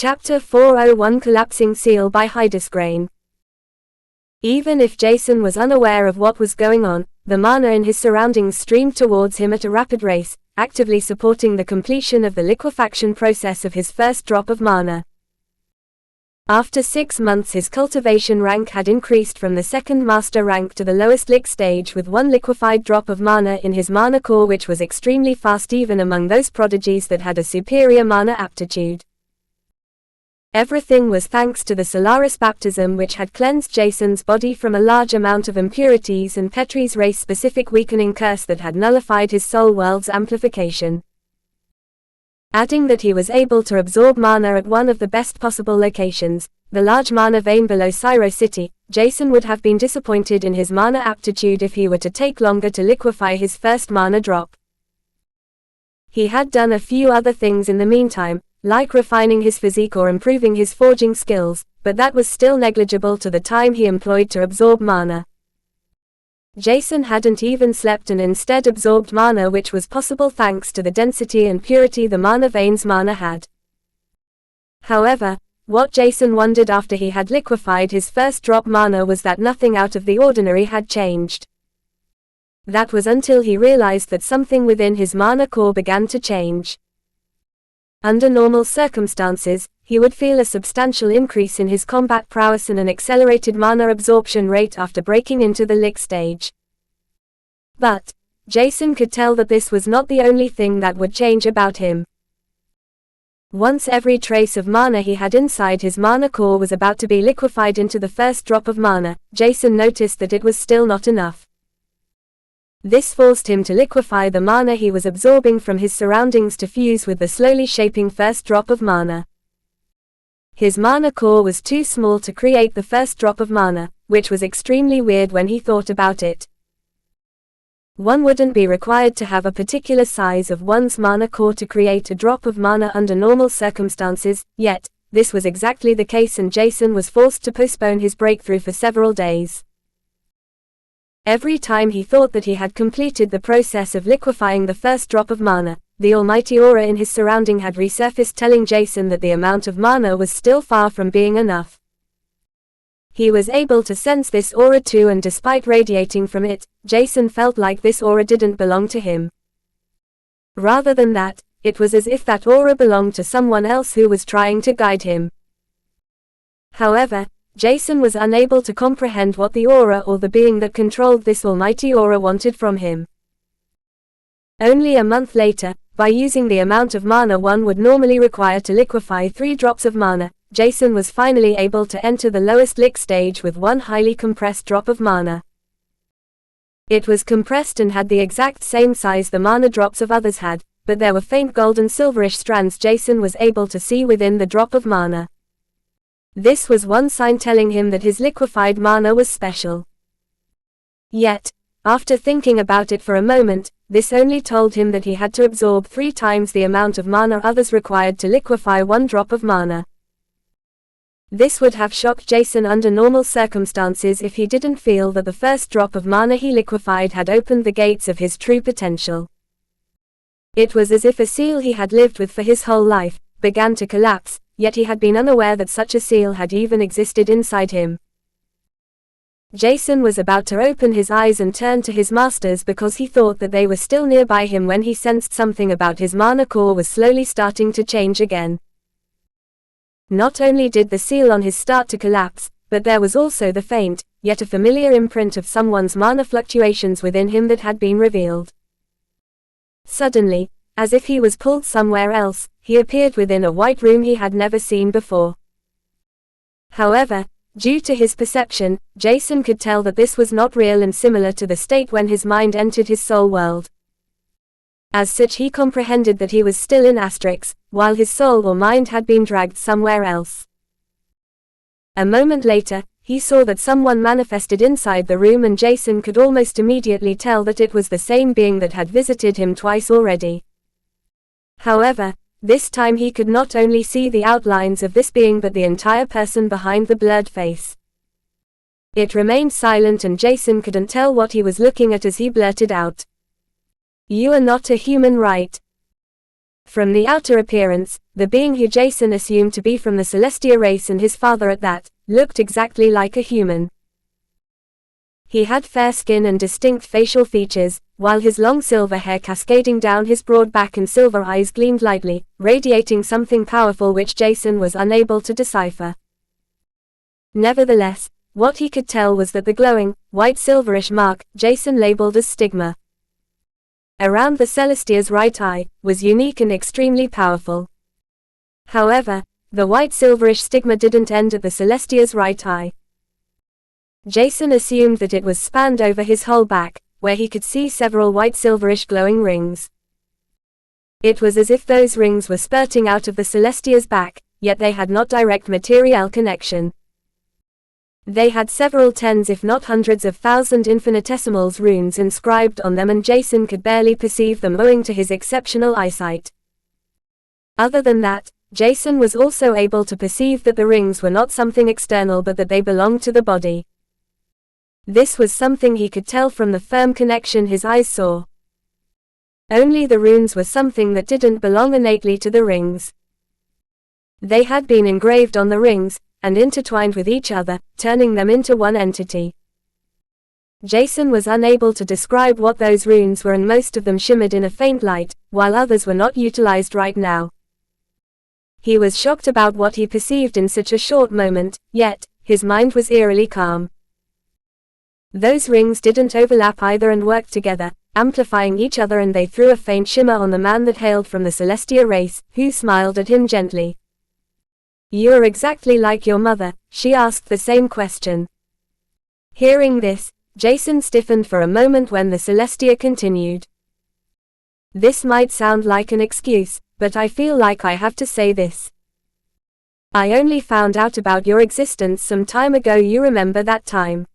Chapter 401 Collapsing Seal by Hydesgrain. Even if Jason was unaware of what was going on, the mana in his surroundings streamed towards him at a rapid race, actively supporting the completion of the liquefaction process of his first drop of mana. After 6 months, his cultivation rank had increased from the second master rank to the lowest lick stage with 1 liquefied drop of mana in his mana core, which was extremely fast even among those prodigies that had a superior mana aptitude. Everything was thanks to the Solaris baptism, which had cleansed Jason's body from a large amount of impurities, and Petri's race-specific weakening curse that had nullified his soul world's amplification. Adding that he was able to absorb mana at one of the best possible locations, the large mana vein below Syro City, Jason would have been disappointed in his mana aptitude if he were to take longer to liquefy his first mana drop. He had done a few other things in the meantime, like refining his physique or improving his forging skills, but that was still negligible to the time he employed to absorb mana. Jason hadn't even slept and instead absorbed mana, which was possible thanks to the density and purity the mana veins mana had. However, what Jason wondered after he had liquefied his first drop mana was that nothing out of the ordinary had changed. That was until he realized that something within his mana core began to change. Under normal circumstances, he would feel a substantial increase in his combat prowess and an accelerated mana absorption rate after breaking into the lick stage. But Jason could tell that this was not the only thing that would change about him. Once every trace of mana he had inside his mana core was about to be liquefied into the first drop of mana, Jason noticed that it was still not enough. This forced him to liquefy the mana he was absorbing from his surroundings to fuse with the slowly shaping first drop of mana. His mana core was too small to create the first drop of mana, which was extremely weird when he thought about it. One wouldn't be required to have a particular size of one's mana core to create a drop of mana under normal circumstances, yet this was exactly the case, and Jason was forced to postpone his breakthrough for several days. Every time he thought that he had completed the process of liquefying the first drop of mana, the almighty aura in his surrounding had resurfaced, telling Jason that the amount of mana was still far from being enough. He was able to sense this aura too, and despite radiating from it, Jason felt like this aura didn't belong to him. Rather than that, it was as if that aura belonged to someone else who was trying to guide him. However, Jason was unable to comprehend what the aura or the being that controlled this almighty aura wanted from him. Only a month later, by using the amount of mana one would normally require to liquefy 3 drops of mana, Jason was finally able to enter the lowest lick stage with 1 highly compressed drop of mana. It was compressed and had the exact same size the mana drops of others had, but there were faint golden silverish strands Jason was able to see within the drop of mana. This was one sign telling him that his liquefied mana was special. Yet, after thinking about it for a moment, this only told him that he had to absorb 3 times the amount of mana others required to liquefy 1 drop of mana. This would have shocked Jason under normal circumstances if he didn't feel that the first drop of mana he liquefied had opened the gates of his true potential. It was as if a seal he had lived with for his whole life began to collapse, yet he had been unaware that such a seal had even existed inside him. Jason was about to open his eyes and turn to his masters because he thought that they were still nearby him when he sensed something about his mana core was slowly starting to change again. Not only did the seal on his start to collapse, but there was also the faint, yet a familiar imprint of someone's mana fluctuations within him that had been revealed. Suddenly, as if he was pulled somewhere else, he appeared within a white room he had never seen before. However, due to his perception, Jason could tell that this was not real and similar to the state when his mind entered his soul world. As such, he comprehended that he was still in Asterix, while his soul or mind had been dragged somewhere else. A moment later, he saw that someone manifested inside the room, and Jason could almost immediately tell that it was the same being that had visited him twice already. However, this time he could not only see the outlines of this being but the entire person behind the blurred face. It remained silent and Jason couldn't tell what he was looking at as he blurted out, "You are not a human, right?" From the outer appearance, the being who Jason assumed to be from the Celestia race and his father at that, looked exactly like a human. He had fair skin and distinct facial features, while his long silver hair cascading down his broad back and silver eyes gleamed lightly, radiating something powerful which Jason was unable to decipher. Nevertheless, what he could tell was that the glowing, white silverish mark, Jason labeled as stigma, around the Celestia's right eye, was unique and extremely powerful. However, the white silverish stigma didn't end at the Celestia's right eye. Jason assumed that it was spanned over his whole back, where he could see several white silverish glowing rings. It was as if those rings were spurting out of the Celestia's back, yet they had not direct material connection. They had several tens if not hundreds of thousand infinitesimals runes inscribed on them, and Jason could barely perceive them owing to his exceptional eyesight. Other than that, Jason was also able to perceive that the rings were not something external but that they belonged to the body. This was something he could tell from the firm connection his eyes saw. Only the runes were something that didn't belong innately to the rings. They had been engraved on the rings, and intertwined with each other, turning them into one entity. Jason was unable to describe what those runes were, and most of them shimmered in a faint light, while others were not utilized right now. He was shocked about what he perceived in such a short moment, yet, his mind was eerily calm. Those rings didn't overlap either and worked together, amplifying each other, and they threw a faint shimmer on the man that hailed from the Celestia race, who smiled at him gently. "You are exactly like your mother," she asked the same question. Hearing this, Jason stiffened for a moment when the Celestia continued. "This might sound like an excuse, but I feel like I have to say this. I only found out about your existence some time ago. You remember that time?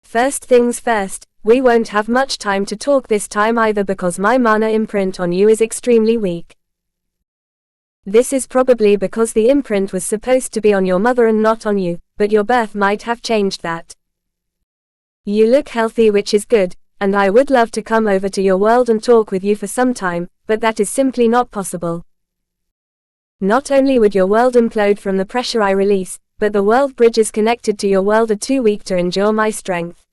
First things first, we won't have much time to talk this time either because my mana imprint on you is extremely weak. This is probably because the imprint was supposed to be on your mother and not on you, but your birth might have changed that. You look healthy, which is good, and I would love to come over to your world and talk with you for some time, but that is simply not possible. Not only would your world implode from the pressure I release, but the world bridges connected to your world are too weak to endure my strength.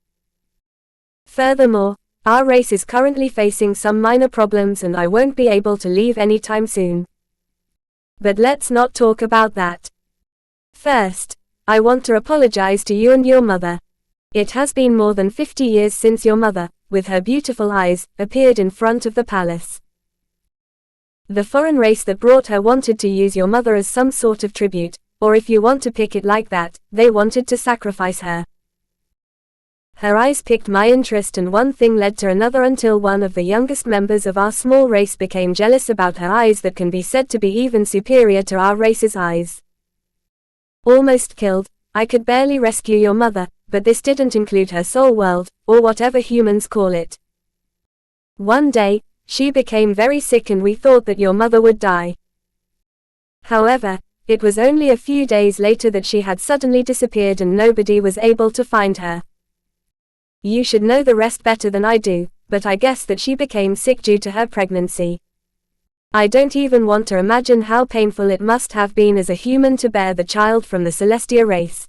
Furthermore, our race is currently facing some minor problems and I won't be able to leave anytime soon. But let's not talk about that. First, I want to apologize to you and your mother. It has been more than 50 years since your mother, with her beautiful eyes, appeared in front of the palace. The foreign race that brought her wanted to use your mother as some sort of tribute, or if you want to pick it like that, they wanted to sacrifice her. Her eyes piqued my interest, and one thing led to another until one of the youngest members of our small race became jealous about her eyes that can be said to be even superior to our race's eyes. Almost killed, I could barely rescue your mother, but this didn't include her soul world, or whatever humans call it. One day, she became very sick and we thought that your mother would die. However, it was only a few days later that she had suddenly disappeared and nobody was able to find her. You should know the rest better than I do, but I guess that she became sick due to her pregnancy. I don't even want to imagine how painful it must have been as a human to bear the child from the Celestia race.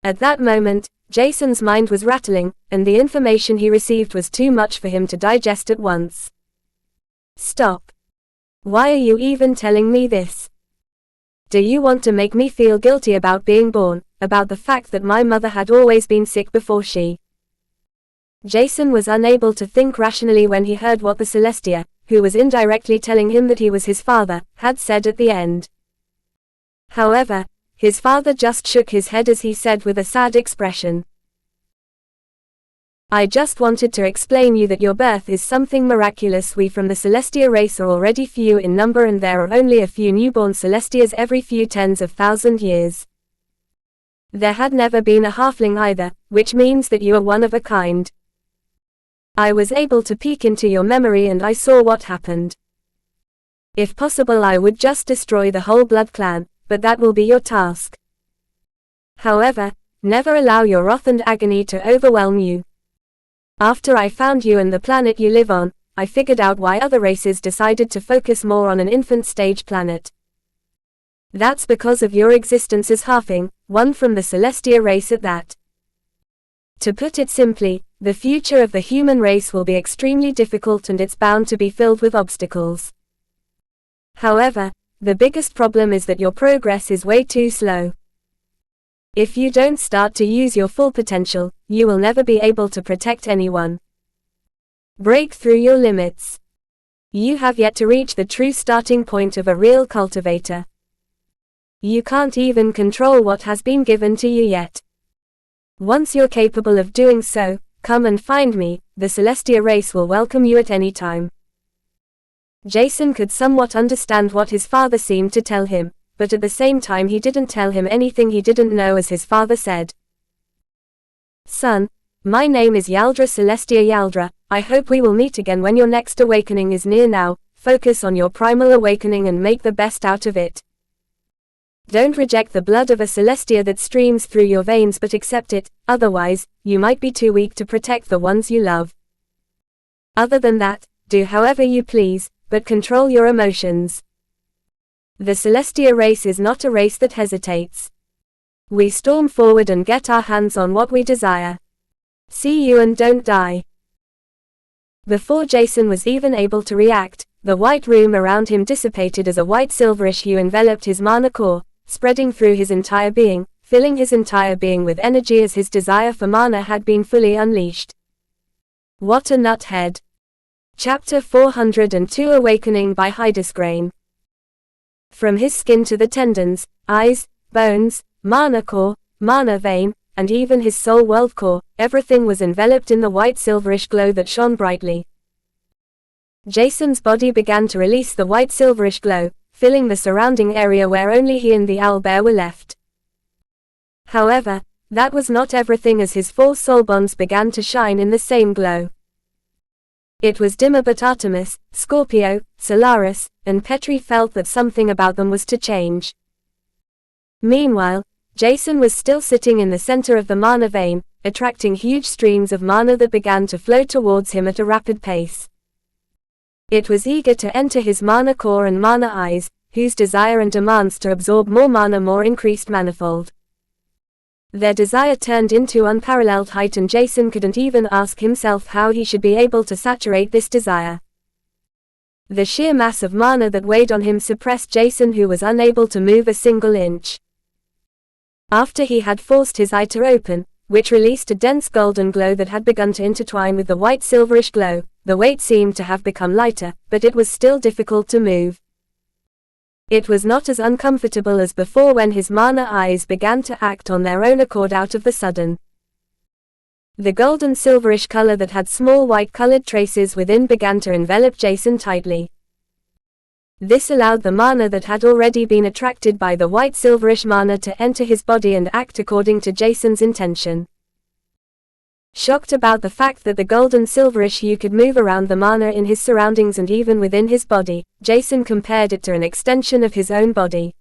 At that moment, Jason's mind was rattling, and the information he received was too much for him to digest at once. Stop. Why are you even telling me this? Do you want to make me feel guilty about being born, about the fact that my mother had always been sick before she? Jason was unable to think rationally when he heard what the Celestia, who was indirectly telling him that he was his father, had said at the end. However, his father just shook his head as he said with a sad expression, "I just wanted to explain you that your birth is something miraculous. We from the Celestia race are already few in number and there are only a few newborn Celestias every few tens of thousand years. There had never been a halfling either, which means that you are one of a kind. I was able to peek into your memory and I saw what happened. If possible I would just destroy the whole blood clan, but that will be your task. However, never allow your wrath and agony to overwhelm you. After I found you and the planet you live on, I figured out why other races decided to focus more on an infant stage planet. That's because of your existence as halving, one from the Celestia race at that. To put it simply, the future of the human race will be extremely difficult and it's bound to be filled with obstacles. However, the biggest problem is that your progress is way too slow. If you don't start to use your full potential, you will never be able to protect anyone. Break through your limits. You have yet to reach the true starting point of a real cultivator. You can't even control what has been given to you yet. Once you're capable of doing so, come and find me, the Celestia race will welcome you at any time. Jason could somewhat understand what his father seemed to tell him, but at the same time he didn't tell him anything he didn't know, as his father said. Son, my name is Yaldra Celestia Yaldra. I hope we will meet again when your next awakening is near. Now, focus on your primal awakening and make the best out of it. Don't reject the blood of a Celestia that streams through your veins, but accept it, otherwise, you might be too weak to protect the ones you love. Other than that, do however you please, but control your emotions. The Celestia race is not a race that hesitates. We storm forward and get our hands on what we desire. See you and don't die. Before Jason was even able to react, the white room around him dissipated as a white silverish hue enveloped his mana core, spreading through his entire being, filling his entire being with energy as his desire for mana had been fully unleashed. What a nuthead. Chapter 402 Awakening by Hydesgrain. From his skin to the tendons, eyes, bones, mana core, mana vein, and even his soul world core, everything was enveloped in the white silverish glow that shone brightly. Jason's body began to release the white silverish glow, filling the surrounding area where only he and the owlbear were left. However, that was not everything, as his 4 soul bonds began to shine in the same glow. It was dimmer, but Artemis, Scorpio, Solaris, and Petri felt that something about them was to change. Meanwhile, Jason was still sitting in the center of the mana vein, attracting huge streams of mana that began to flow towards him at a rapid pace. It was eager to enter his mana core and mana eyes, whose desire and demands to absorb more mana more increased manifold. Their desire turned into unparalleled height, and Jason couldn't even ask himself how he should be able to saturate this desire. The sheer mass of mana that weighed on him suppressed Jason, who was unable to move a single inch. After he had forced his eye to open, which released a dense golden glow that had begun to intertwine with the white silverish glow, the weight seemed to have become lighter, but it was still difficult to move. It was not as uncomfortable as before when his mana eyes began to act on their own accord out of the sudden. The golden silverish color that had small white colored traces within began to envelop Jason tightly. This allowed the mana that had already been attracted by the white silverish mana to enter his body and act according to Jason's intention. Shocked about the fact that the golden silverish hue could move around the mana in his surroundings and even within his body, Jason compared it to an extension of his own body.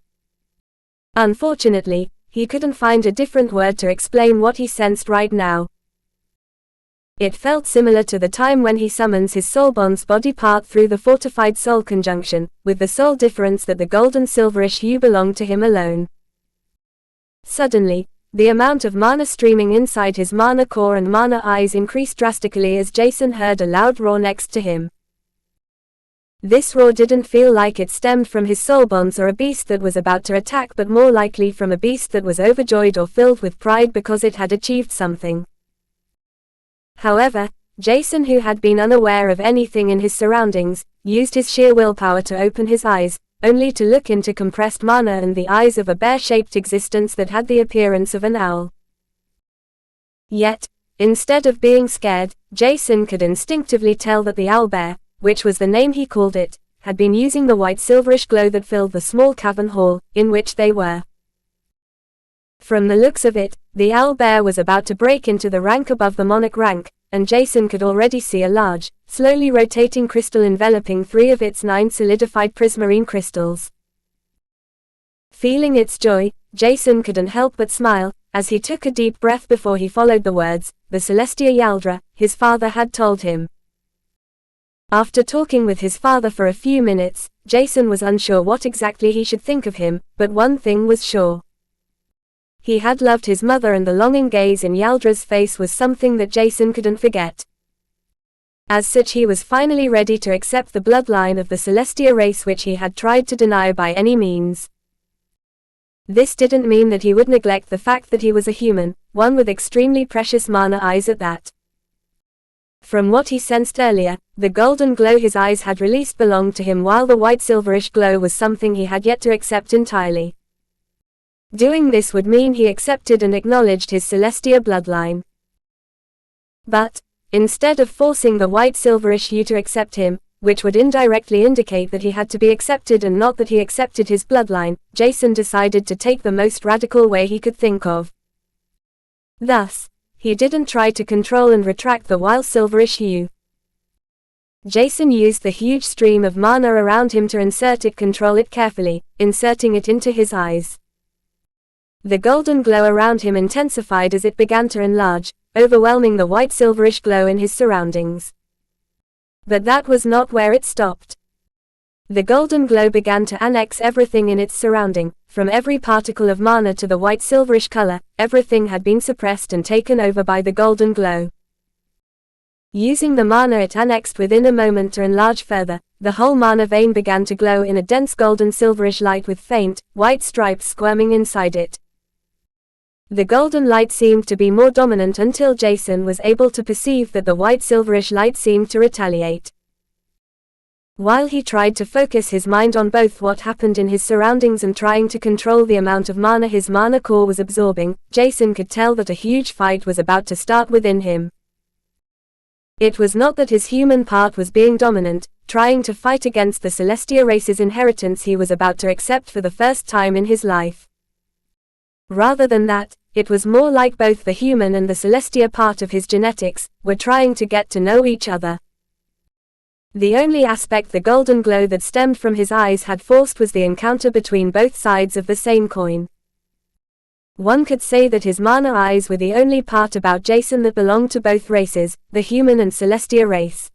Unfortunately, he couldn't find a different word to explain what he sensed right now. It felt similar to the time when he summons his soul bond's body part through the fortified soul conjunction, with the sole difference that the golden silverish hue belonged to him alone. Suddenly, the amount of mana streaming inside his mana core and mana eyes increased drastically as Jason heard a loud roar next to him. This roar didn't feel like it stemmed from his soul bonds or a beast that was about to attack, but more likely from a beast that was overjoyed or filled with pride because it had achieved something. However, Jason, who had been unaware of anything in his surroundings, used his sheer willpower to open his eyes, only to look into compressed mana and the eyes of a bear-shaped existence that had the appearance of an owl. Yet, instead of being scared, Jason could instinctively tell that the owlbear, which was the name he called it, had been using the white silverish glow that filled the small cavern hall, in which they were. From the looks of it, the owlbear was about to break into the rank above the monarch rank, and Jason could already see a large, slowly rotating crystal enveloping 3 of its 9 solidified prismarine crystals. Feeling its joy, Jason couldn't help but smile, as he took a deep breath before he followed the words, the Celestia Yaldra, his father had told him. After talking with his father for a few minutes, Jason was unsure what exactly he should think of him, but one thing was sure. He had loved his mother, and the longing gaze in Yaldra's face was something that Jason couldn't forget. As such, he was finally ready to accept the bloodline of the Celestia race which he had tried to deny by any means. This didn't mean that he would neglect the fact that he was a human, one with extremely precious mana eyes at that. From what he sensed earlier, the golden glow his eyes had released belonged to him, while the white silverish glow was something he had yet to accept entirely. Doing this would mean he accepted and acknowledged his Celestia bloodline. But, instead of forcing the white silverish hue to accept him, which would indirectly indicate that he had to be accepted and not that he accepted his bloodline, Jason decided to take the most radical way he could think of. Thus, he didn't try to control and retract the white silverish hue. Jason used the huge stream of mana around him to control it carefully, inserting it into his eyes. The golden glow around him intensified as it began to enlarge, overwhelming the white silverish glow in his surroundings. But that was not where it stopped. The golden glow began to annex everything in its surrounding, from every particle of mana to the white silverish color. Everything had been suppressed and taken over by the golden glow. Using the mana it annexed within a moment to enlarge further, the whole mana vein began to glow in a dense golden silverish light with faint, white stripes squirming inside it. The golden light seemed to be more dominant until Jason was able to perceive that the white silverish light seemed to retaliate. While he tried to focus his mind on both what happened in his surroundings and trying to control the amount of mana his mana core was absorbing, Jason could tell that a huge fight was about to start within him. It was not that his human part was being dominant, trying to fight against the Celestia race's inheritance he was about to accept for the first time in his life. Rather than that, it was more like both the human and the Celestia part of his genetics were trying to get to know each other. The only aspect the golden glow that stemmed from his eyes had forced was the encounter between both sides of the same coin. One could say that his mana eyes were the only part about Jason that belonged to both races, the human and Celestia race.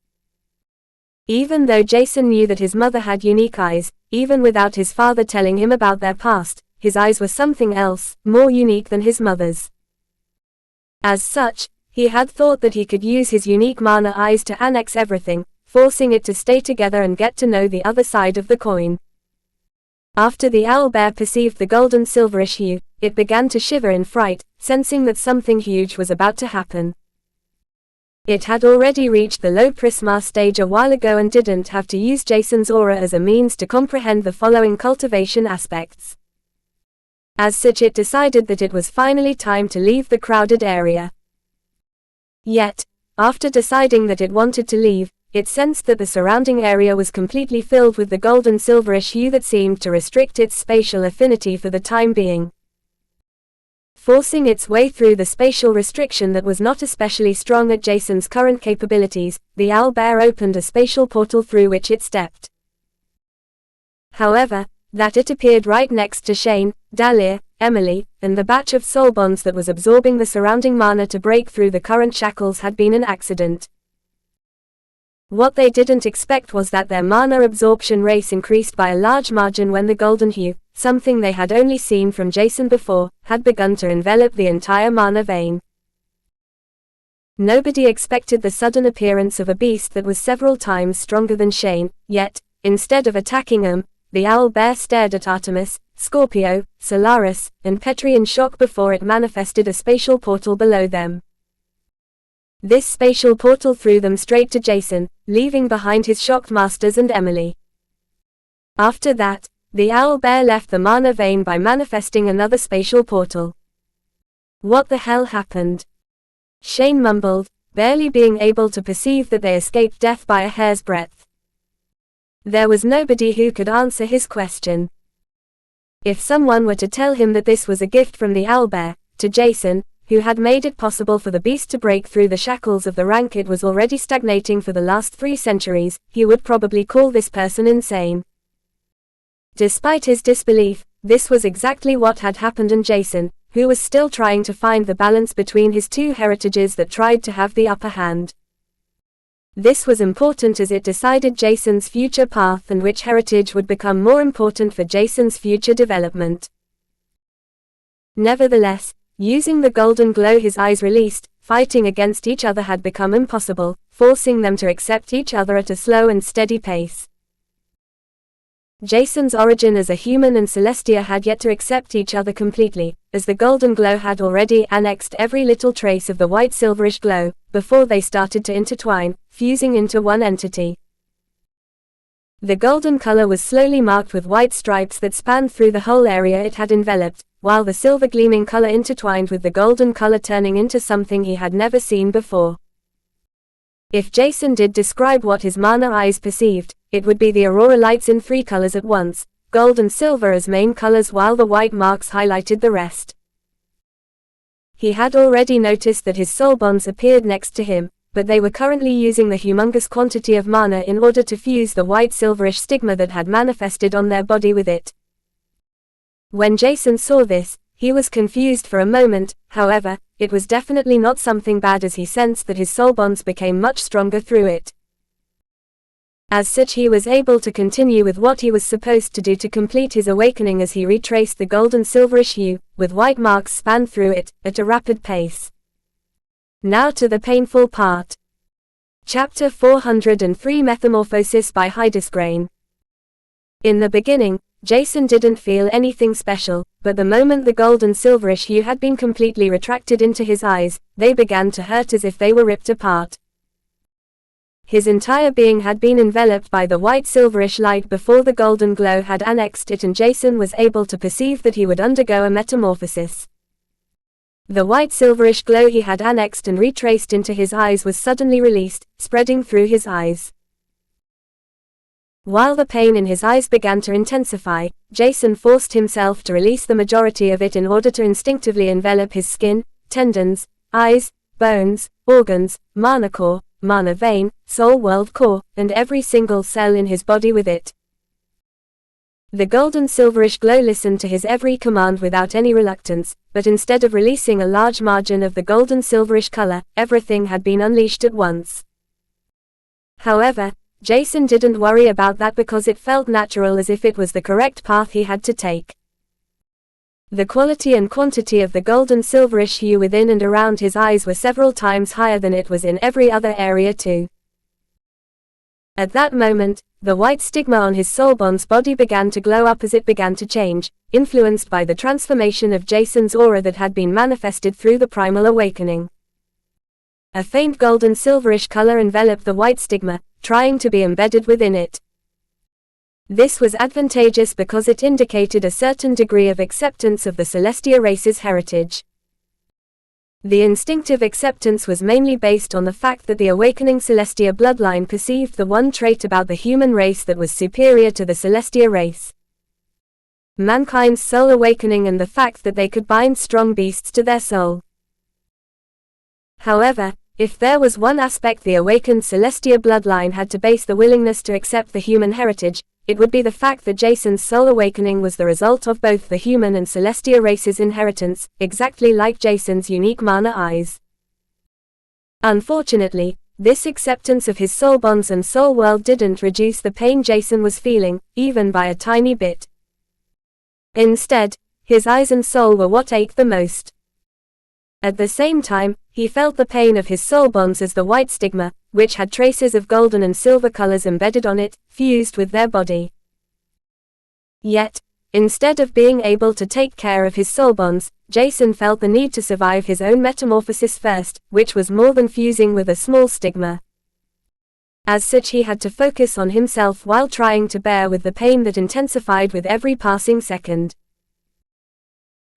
Even though Jason knew that his mother had unique eyes, even without his father telling him about their past, his eyes were something else, more unique than his mother's. As such, he had thought that he could use his unique mana eyes to annex everything, forcing it to stay together and get to know the other side of the coin. After the owlbear perceived the golden silverish hue, it began to shiver in fright, sensing that something huge was about to happen. It had already reached the low prisma stage a while ago and didn't have to use Jason's aura as a means to comprehend the following cultivation aspects. As such, it decided that it was finally time to leave the crowded area. Yet, after deciding that it wanted to leave, it sensed that the surrounding area was completely filled with the golden silverish hue that seemed to restrict its spatial affinity for the time being. Forcing its way through the spatial restriction that was not especially strong at Jason's current capabilities, the owlbear opened a spatial portal through which it stepped. However, that it appeared right next to Shane, Dahlia, Emily, and the batch of soul bonds that was absorbing the surrounding mana to break through the current shackles had been an accident. What they didn't expect was that their mana absorption rate increased by a large margin when the golden hue, something they had only seen from Jason before, had begun to envelop the entire mana vein. Nobody expected the sudden appearance of a beast that was several times stronger than Shane, yet, instead of attacking him, the owlbear stared at Artemis, Scorpio, Solaris, and Petri in shock before it manifested a spatial portal below them. This spatial portal threw them straight to Jason, leaving behind his shocked masters and Emily. After that, the owlbear left the mana vein by manifesting another spatial portal. What the hell happened? Shane mumbled, barely being able to perceive that they escaped death by a hair's breadth. There was nobody who could answer his question. If someone were to tell him that this was a gift from the owlbear, to Jason, who had made it possible for the beast to break through the shackles of the rank it was already stagnating for the last 3 centuries, he would probably call this person insane. Despite his disbelief, this was exactly what had happened, and Jason, who was still trying to find the balance between his two heritages that tried to have the upper hand, This was important as it decided Jason's future path and which heritage would become more important for Jason's future development. Nevertheless, using the golden glow his eyes released, fighting against each other had become impossible, forcing them to accept each other at a slow and steady pace. Jason's origin as a human and Celestia had yet to accept each other completely, as the golden glow had already annexed every little trace of the white silverish glow, before they started to intertwine, fusing into one entity. The golden color was slowly marked with white stripes that spanned through the whole area it had enveloped, while the silver gleaming color intertwined with the golden color, turning into something he had never seen before. If Jason did describe what his mana eyes perceived, it would be the aurora lights in 3 colors at once, gold and silver as main colors while the white marks highlighted the rest. He had already noticed that his soul bonds appeared next to him, but they were currently using the humongous quantity of mana in order to fuse the white silverish stigma that had manifested on their body with it. When Jason saw this, he was confused for a moment. However, it was definitely not something bad, as he sensed that his soul bonds became much stronger through it. As such, he was able to continue with what he was supposed to do to complete his awakening as he retraced the golden silverish hue, with white marks spanned through it, at a rapid pace. Now to the painful part. Chapter 403 Metamorphosis by Hydesgrain. In the beginning, Jason didn't feel anything special, but the moment the gold and silverish hue had been completely retracted into his eyes, they began to hurt as if they were ripped apart. His entire being had been enveloped by the white silverish light before the golden glow had annexed it, and Jason was able to perceive that he would undergo a metamorphosis. The white silverish glow he had annexed and retraced into his eyes was suddenly released, spreading through his eyes. While the pain in his eyes began to intensify, Jason forced himself to release the majority of it in order to instinctively envelop his skin, tendons, eyes, bones, organs, mana core, mana vein, soul world core, and every single cell in his body with it. The golden silverish glow listened to his every command without any reluctance, but instead of releasing a large margin of the golden silverish color, everything had been unleashed at once. However, Jason didn't worry about that because it felt natural, as if it was the correct path he had to take. The quality and quantity of the golden silverish hue within and around his eyes were several times higher than it was in every other area too. At that moment, the white stigma on his soulbond's body began to glow up as it began to change, influenced by the transformation of Jason's aura that had been manifested through the primal awakening. A faint golden silverish color enveloped the white stigma, trying to be embedded within it. This was advantageous because it indicated a certain degree of acceptance of the Celestia race's heritage. The instinctive acceptance was mainly based on the fact that the awakening Celestia bloodline perceived the one trait about the human race that was superior to the Celestia race: mankind's soul awakening and the fact that they could bind strong beasts to their soul. However, if there was one aspect the awakened Celestia bloodline had to base the willingness to accept the human heritage, it would be the fact that Jason's soul awakening was the result of both the human and Celestia race's inheritance, exactly like Jason's unique mana eyes. Unfortunately, this acceptance of his soul bonds and soul world didn't reduce the pain Jason was feeling, even by a tiny bit. Instead, his eyes and soul were what ached the most. At the same time, he felt the pain of his soul bonds as the white stigma, which had traces of golden and silver colors embedded on it, fused with their body. Yet, instead of being able to take care of his soul bonds, Jason felt the need to survive his own metamorphosis first, which was more than fusing with a small stigma. As such, he had to focus on himself while trying to bear with the pain that intensified with every passing second.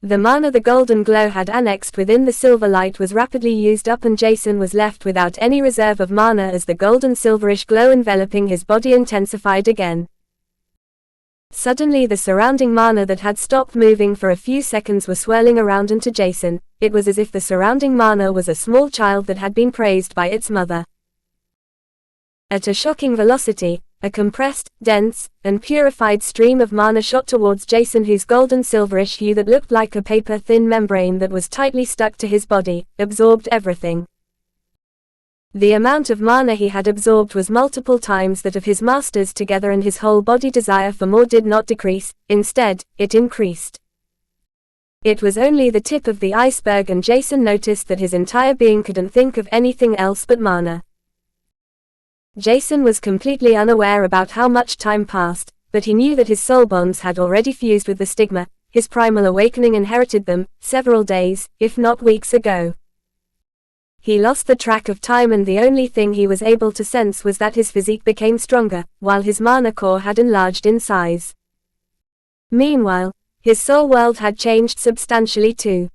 The mana the golden glow had annexed within the silver light was rapidly used up, and Jason was left without any reserve of mana as the golden silverish glow enveloping his body intensified again. Suddenly the surrounding mana that had stopped moving for a few seconds were swirling around, and to Jason, it was as if the surrounding mana was a small child that had been praised by its mother. At a shocking velocity, a compressed, dense, and purified stream of mana shot towards Jason, whose golden silverish hue that looked like a paper-thin membrane that was tightly stuck to his body, absorbed everything. The amount of mana he had absorbed was multiple times that of his masters together, and his whole body desire for more did not decrease, instead, it increased. It was only the tip of the iceberg, and Jason noticed that his entire being couldn't think of anything else but mana. Jason was completely unaware about how much time passed, but he knew that his soul bonds had already fused with the stigma. His primal awakening inherited them, several days, if not weeks ago. He lost the track of time, and the only thing he was able to sense was that his physique became stronger, while his mana core had enlarged in size. Meanwhile, his soul world had changed substantially too.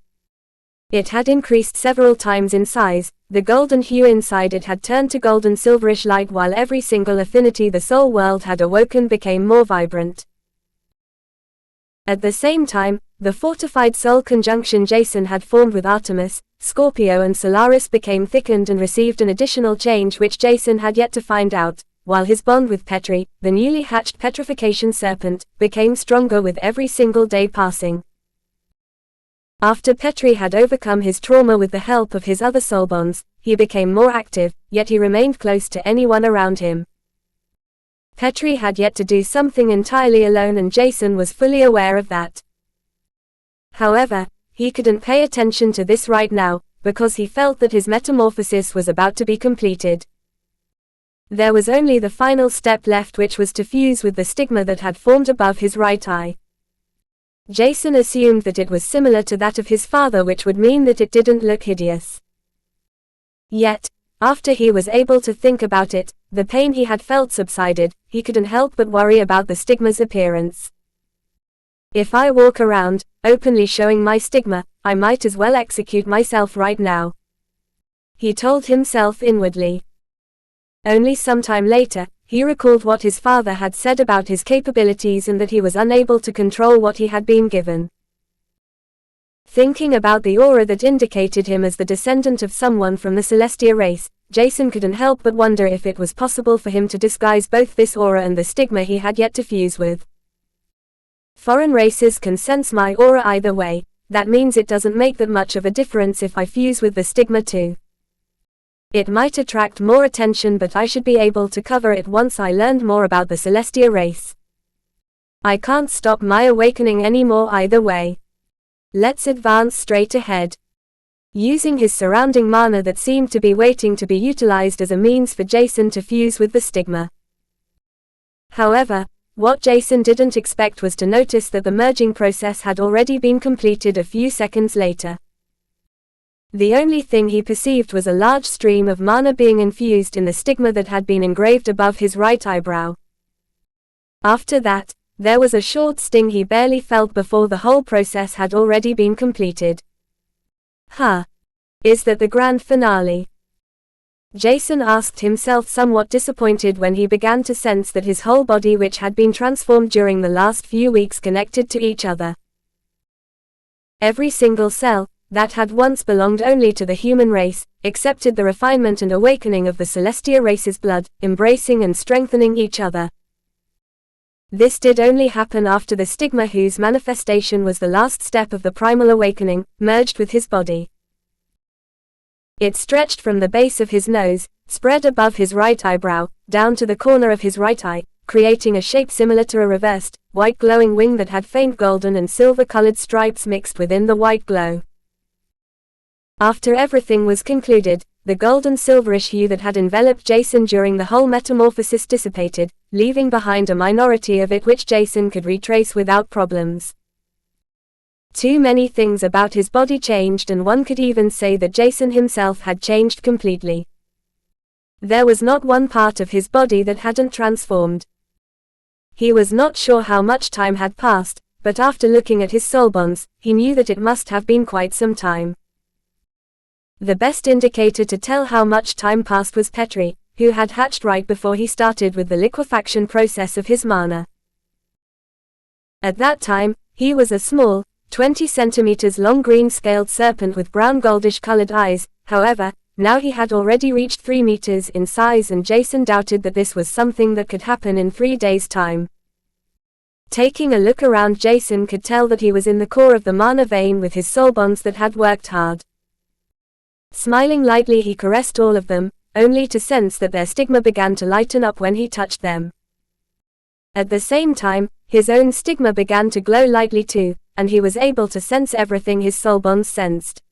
It had increased several times in size. The golden hue inside it had turned to golden silverish light, while every single affinity the soul world had awoken became more vibrant. At the same time, the fortified soul conjunction Jason had formed with Artemis, Scorpio and Solaris became thickened and received an additional change which Jason had yet to find out, while his bond with Petri, the newly hatched petrification serpent, became stronger with every single day passing. After Petri had overcome his trauma with the help of his other soul bonds, he became more active, yet he remained close to anyone around him. Petri had yet to do something entirely alone, and Jason was fully aware of that. However, he couldn't pay attention to this right now, because he felt that his metamorphosis was about to be completed. There was only the final step left, which was to fuse with the stigma that had formed above his right eye. Jason assumed that it was similar to that of his father, which would mean that it didn't look hideous. Yet, after he was able to think about it, the pain he had felt subsided. He couldn't help but worry about the stigma's appearance. If I walk around, openly showing my stigma, I might as well execute myself right now, he told himself inwardly. Only sometime later, he recalled what his father had said about his capabilities and that he was unable to control what he had been given. Thinking about the aura that indicated him as the descendant of someone from the Celestia race, Jason couldn't help but wonder if it was possible for him to disguise both this aura and the stigma he had yet to fuse with. Foreign races can sense my aura either way. That means it doesn't make that much of a difference if I fuse with the stigma too. It might attract more attention, but I should be able to cover it once I learned more about the Celestia race. I can't stop my awakening anymore either way. Let's advance straight ahead. Using his surrounding mana that seemed to be waiting to be utilized as a means for Jason to fuse with the stigma. However, what Jason didn't expect was to notice that the merging process had already been completed a few seconds later. The only thing he perceived was a large stream of mana being infused in the stigma that had been engraved above his right eyebrow. After that, there was a short sting he barely felt before the whole process had already been completed. Is that the grand finale? Jason asked himself, somewhat disappointed when he began to sense that his whole body, which had been transformed during the last few weeks, connected to each other. Every single cell, that had once belonged only to the human race, accepted the refinement and awakening of the Celestia race's blood, embracing and strengthening each other. This did only happen after the stigma, whose manifestation was the last step of the primal awakening, merged with his body. It stretched from the base of his nose, spread above his right eyebrow, down to the corner of his right eye, creating a shape similar to a reversed, white glowing wing that had faint golden and silver-colored stripes mixed within the white glow. After everything was concluded, the golden silverish hue that had enveloped Jason during the whole metamorphosis dissipated, leaving behind a minority of it which Jason could retrace without problems. Too many things about his body changed, and one could even say that Jason himself had changed completely. There was not one part of his body that hadn't transformed. He was not sure how much time had passed, but after looking at his soul bonds, he knew that it must have been quite some time. The best indicator to tell how much time passed was Petri, who had hatched right before he started with the liquefaction process of his mana. At that time, he was a small, 20 centimeters long green-scaled serpent with brown goldish-colored eyes. However, now he had already reached 3 meters in size, and Jason doubted that this was something that could happen in 3 days' time. Taking a look around, Jason could tell that he was in the core of the mana vein with his soul bonds that had worked hard. Smiling lightly, he caressed all of them, only to sense that their stigma began to lighten up when he touched them. At the same time, his own stigma began to glow lightly too, and he was able to sense everything his soul bonds sensed.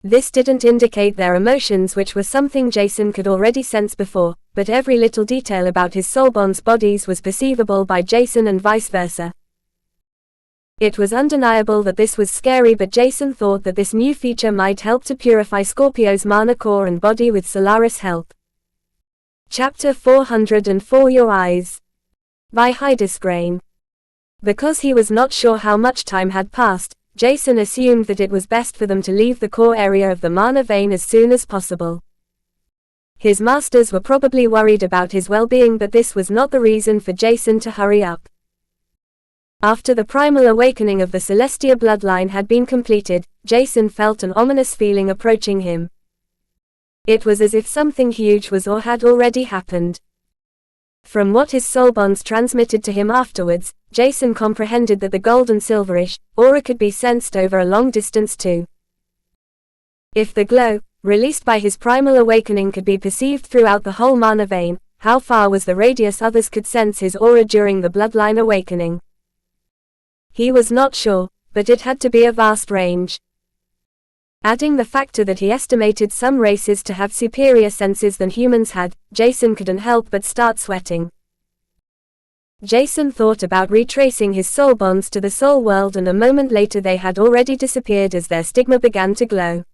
This didn't indicate their emotions, which were something Jason could already sense before, but every little detail about his soul bonds' bodies was perceivable by Jason and vice versa. It was undeniable that this was scary, but Jason thought that this new feature might help to purify Scorpio's mana core and body with Solaris' help. Chapter 404 Your Eyes by Hydesgrain. Because he was not sure how much time had passed, Jason assumed that it was best for them to leave the core area of the mana vein as soon as possible. His masters were probably worried about his well-being, but this was not the reason for Jason to hurry up. After the primal awakening of the Celestia bloodline had been completed, Jason felt an ominous feeling approaching him. It was as if something huge was or had already happened. From what his soul bonds transmitted to him afterwards, Jason comprehended that the gold and silverish aura could be sensed over a long distance too. If the glow, released by his primal awakening, could be perceived throughout the whole mana vein, how far was the radius others could sense his aura during the bloodline awakening? He was not sure, but it had to be a vast range. Adding the factor that he estimated some races to have superior senses than humans had, Jason couldn't help but start sweating. Jason thought about retracing his soul bonds to the soul world, and a moment later they had already disappeared as their stigma began to glow.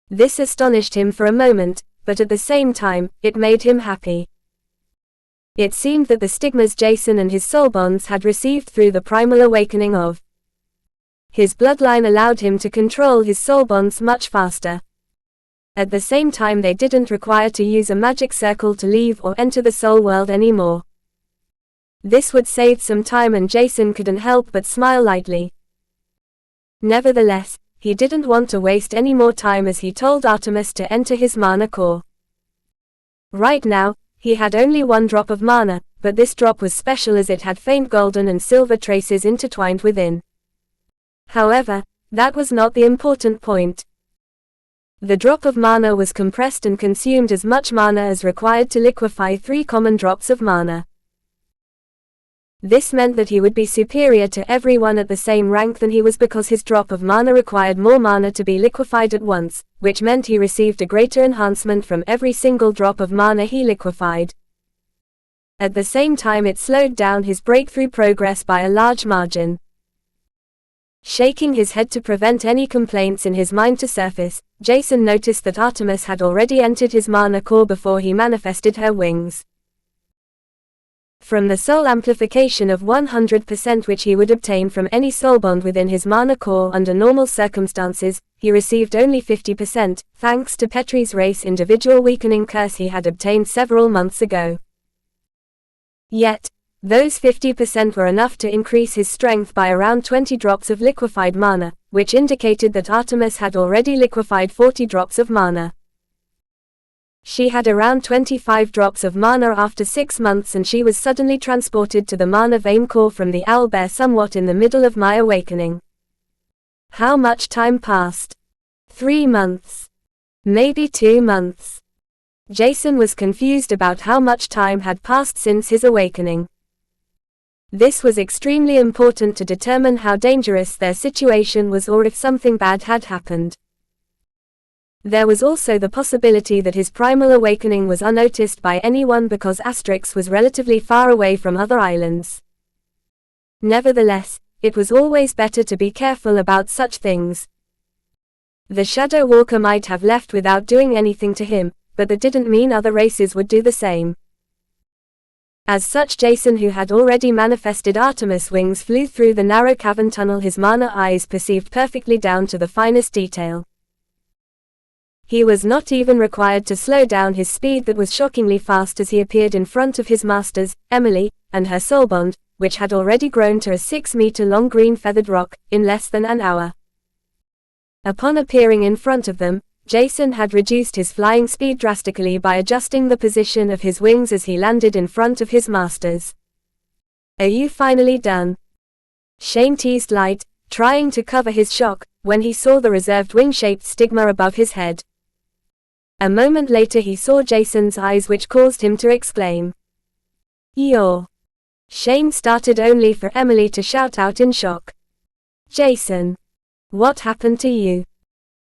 This astonished him for a moment, but at the same time, it made him happy. It seemed that the stigmas Jason and his soul bonds had received through the primal awakening of his bloodline allowed him to control his soul bonds much faster. At the same time, they didn't require to use a magic circle to leave or enter the soul world anymore. This would save some time, and Jason couldn't help but smile lightly. Nevertheless, he didn't want to waste any more time, as he told Artemis to enter his mana core. Right now, he had only one drop of mana, but this drop was special as it had faint golden and silver traces intertwined within. However, that was not the important point. The drop of mana was compressed and consumed as much mana as required to liquefy 3 common drops of mana. This meant that he would be superior to everyone at the same rank than he was, because his drop of mana required more mana to be liquefied at once, which meant he received a greater enhancement from every single drop of mana he liquefied. At the same time, it slowed down his breakthrough progress by a large margin. Shaking his head to prevent any complaints in his mind to surface, Jason noticed that Artemis had already entered his mana core before he manifested her wings. From the soul amplification of 100% which he would obtain from any soul bond within his mana core under normal circumstances, he received only 50%, thanks to Petri's race individual weakening curse he had obtained several months ago. Yet, those 50% were enough to increase his strength by around 20 drops of liquefied mana, which indicated that Artemis had already liquefied 40 drops of mana. She had around 25 drops of mana after 6 months, and she was suddenly transported to the mana vein core from the owlbear somewhat in the middle of my awakening. How much time passed? 3 months. Maybe 2 months. Jason was confused about how much time had passed since his awakening. This was extremely important to determine how dangerous their situation was, or if something bad had happened. There was also the possibility that his primal awakening was unnoticed by anyone because Asterix was relatively far away from other islands. Nevertheless, it was always better to be careful about such things. The Shadow Walker might have left without doing anything to him, but that didn't mean other races would do the same. As such, Jason, who had already manifested Artemis wings, flew through the narrow cavern tunnel his mana eyes perceived perfectly down to the finest detail. He was not even required to slow down his speed that was shockingly fast as he appeared in front of his masters, Emily, and her soulbond, which had already grown to a 6-meter-long green feathered rock, in less than an hour. Upon appearing in front of them, Jason had reduced his flying speed drastically by adjusting the position of his wings as he landed in front of his masters. "Are you finally done?" Shane teased Light, trying to cover his shock, when he saw the reserved wing-shaped stigma above his head. A moment later he saw Jason's eyes, which caused him to exclaim, "You're..." Shame started only for Emily to shout out in shock, "Jason! What happened to you?"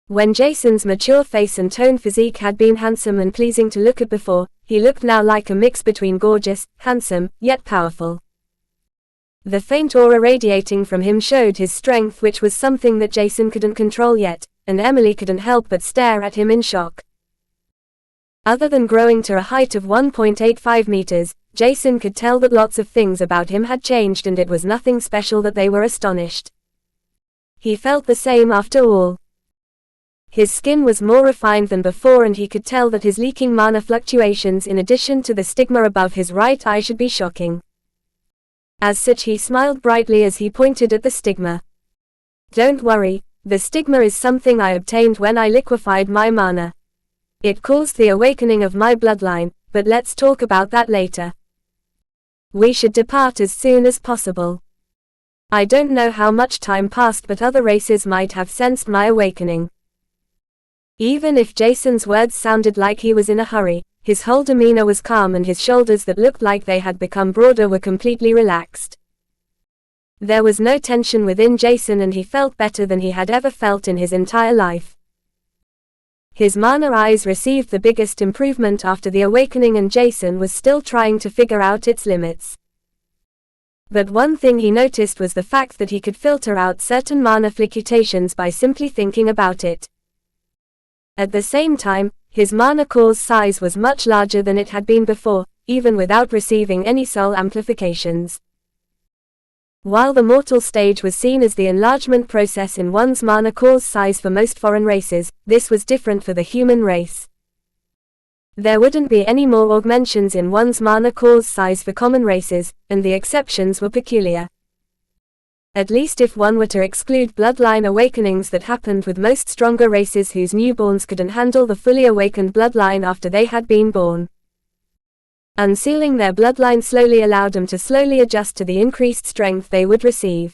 When Jason's mature face and toned physique had been handsome and pleasing to look at before, he looked now like a mix between gorgeous, handsome, yet powerful. The faint aura radiating from him showed his strength, which was something that Jason couldn't control yet, and Emily couldn't help but stare at him in shock. Other than growing to a height of 1.85 meters, Jason could tell that lots of things about him had changed, and it was nothing special that they were astonished. He felt the same after all. His skin was more refined than before, and he could tell that his leaking mana fluctuations in addition to the stigma above his right eye should be shocking. As such, he smiled brightly as he pointed at the stigma. "Don't worry, the stigma is something I obtained when I liquefied my mana. It caused the awakening of my bloodline, but let's talk about that later. We should depart as soon as possible. I don't know how much time passed, but other races might have sensed my awakening." Even if Jason's words sounded like he was in a hurry, his whole demeanor was calm, and his shoulders that looked like they had become broader were completely relaxed. There was no tension within Jason, and he felt better than he had ever felt in his entire life. His mana eyes received the biggest improvement after the awakening, and Jason was still trying to figure out its limits. But one thing he noticed was the fact that he could filter out certain mana fluctuations by simply thinking about it. At the same time, his mana core's size was much larger than it had been before, even without receiving any soul amplifications. While the mortal stage was seen as the enlargement process in one's mana core's size for most foreign races, this was different for the human race. There wouldn't be any more augmentations in one's mana core's size for common races, and the exceptions were peculiar. At least if one were to exclude bloodline awakenings that happened with most stronger races whose newborns couldn't handle the fully awakened bloodline after they had been born. Unsealing their bloodline slowly allowed them to slowly adjust to the increased strength they would receive.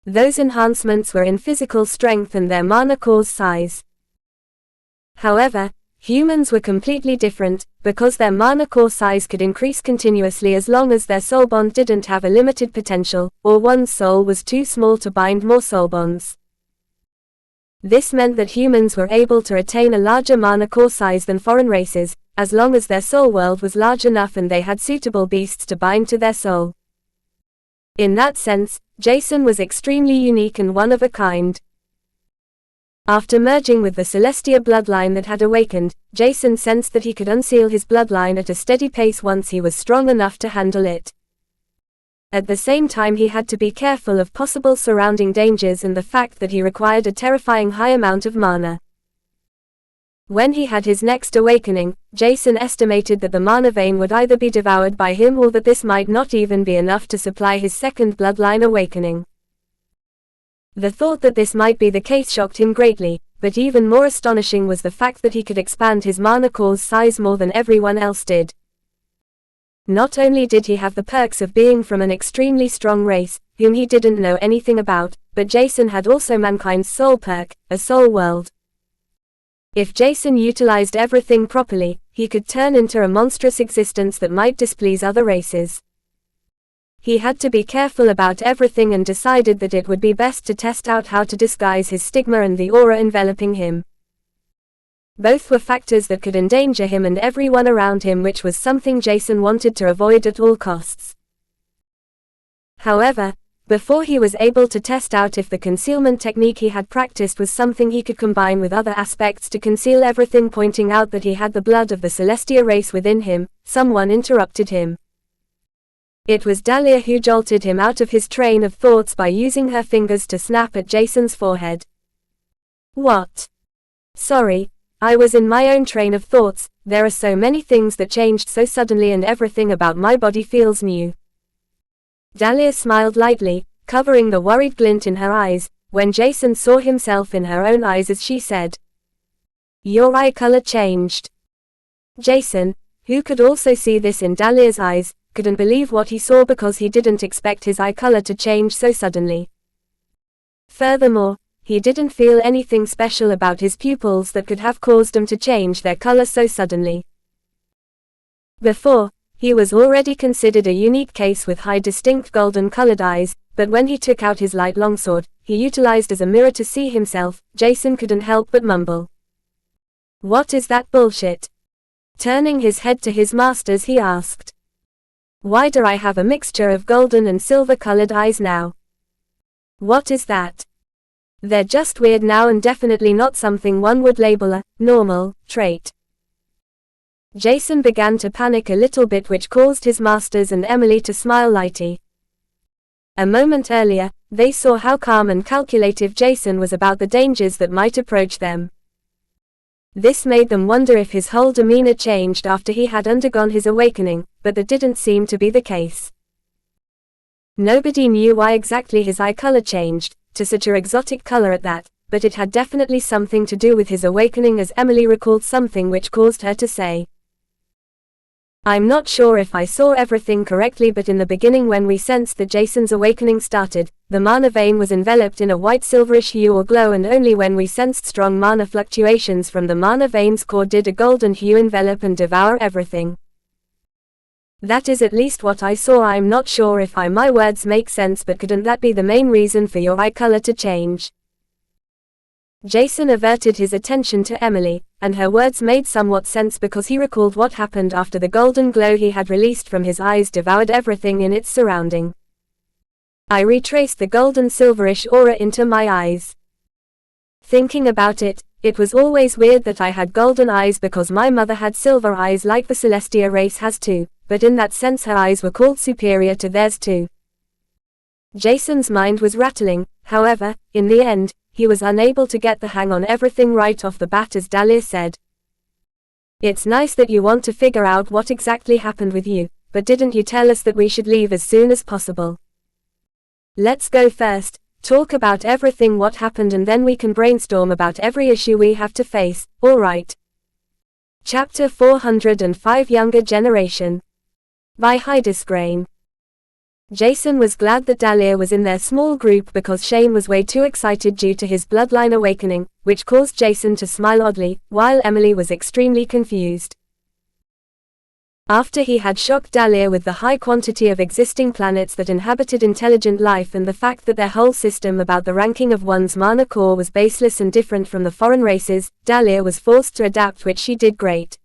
Those enhancements were in physical strength and their mana core's size. However, humans were completely different, because their mana core size could increase continuously as long as their soul bond didn't have a limited potential, or one's soul was too small to bind more soul bonds. This meant that humans were able to attain a larger mana core size than foreign races, as long as their soul world was large enough and they had suitable beasts to bind to their soul. In that sense, Jason was extremely unique and one of a kind. After merging with the Celestia bloodline that had awakened, Jason sensed that he could unseal his bloodline at a steady pace once he was strong enough to handle it. At the same time, he had to be careful of possible surrounding dangers and the fact that he required a terrifying high amount of mana. When he had his next awakening, Jason estimated that the mana vein would either be devoured by him or that this might not even be enough to supply his second bloodline awakening. The thought that this might be the case shocked him greatly, but even more astonishing was the fact that he could expand his mana core's size more than everyone else did. Not only did he have the perks of being from an extremely strong race, whom he didn't know anything about, but Jason had also mankind's soul perk, a soul world. If Jason utilized everything properly, he could turn into a monstrous existence that might displease other races. He had to be careful about everything and decided that it would be best to test out how to disguise his stigma and the aura enveloping him. Both were factors that could endanger him and everyone around him, which was something Jason wanted to avoid at all costs. However, before he was able to test out if the concealment technique he had practiced was something he could combine with other aspects to conceal everything, pointing out that he had the blood of the Celestia race within him, someone interrupted him. It was Dahlia who jolted him out of his train of thoughts by using her fingers to snap at Jason's forehead. "What? Sorry, I was in my own train of thoughts. There are so many things that changed so suddenly and everything about my body feels new." Dahlia smiled lightly, covering the worried glint in her eyes, when Jason saw himself in her own eyes as she said, "Your eye color changed." Jason, who could also see this in Dahlia's eyes, couldn't believe what he saw because he didn't expect his eye color to change so suddenly. Furthermore, he didn't feel anything special about his pupils that could have caused them to change their color so suddenly. Before, he was already considered a unique case with high distinct golden colored eyes, but when he took out his light longsword, he utilized as a mirror to see himself, Jason couldn't help but mumble. "What is that bullshit?" Turning his head to his masters, he asked. "Why do I have a mixture of golden and silver colored eyes now? What is that? They're just weird now and definitely not something one would label a normal trait." Jason began to panic a little bit, which caused his masters and Emily to smile lightly. A moment earlier, they saw how calm and calculative Jason was about the dangers that might approach them. This made them wonder if his whole demeanor changed after he had undergone his awakening, but that didn't seem to be the case. Nobody knew why exactly his eye color changed, to such an exotic color at that, but it had definitely something to do with his awakening, as Emily recalled something which caused her to say, "I'm not sure if I saw everything correctly, but in the beginning when we sensed that Jason's awakening started, the mana vein was enveloped in a white silverish hue or glow, and only when we sensed strong mana fluctuations from the mana vein's core did a golden hue envelop and devour everything. That is at least what I saw. I'm not sure if my words make sense, but couldn't that be the main reason for your eye color to change?" Jason averted his attention to Emily, and her words made somewhat sense because he recalled what happened after the golden glow he had released from his eyes devoured everything in its surrounding. "I retraced the golden silverish aura into my eyes. Thinking about it, it was always weird that I had golden eyes because my mother had silver eyes like the Celestia race has too, but in that sense her eyes were called superior to theirs too." Jason's mind was rattling. However, in the end, he was unable to get the hang on everything right off the bat as Dahlia said, "It's nice that you want to figure out what exactly happened with you, but didn't you tell us that we should leave as soon as possible? Let's go first, talk about everything what happened, and then we can brainstorm about every issue we have to face, alright?" Chapter 405 Younger Generation by Hydesgrain. Jason was glad that Dahlia was in their small group because Shane was way too excited due to his bloodline awakening, which caused Jason to smile oddly, while Emily was extremely confused. After he had shocked Dahlia with the high quantity of existing planets that inhabited intelligent life and the fact that their whole system about the ranking of one's mana core was baseless and different from the foreign races, Dahlia was forced to adapt, which she did great.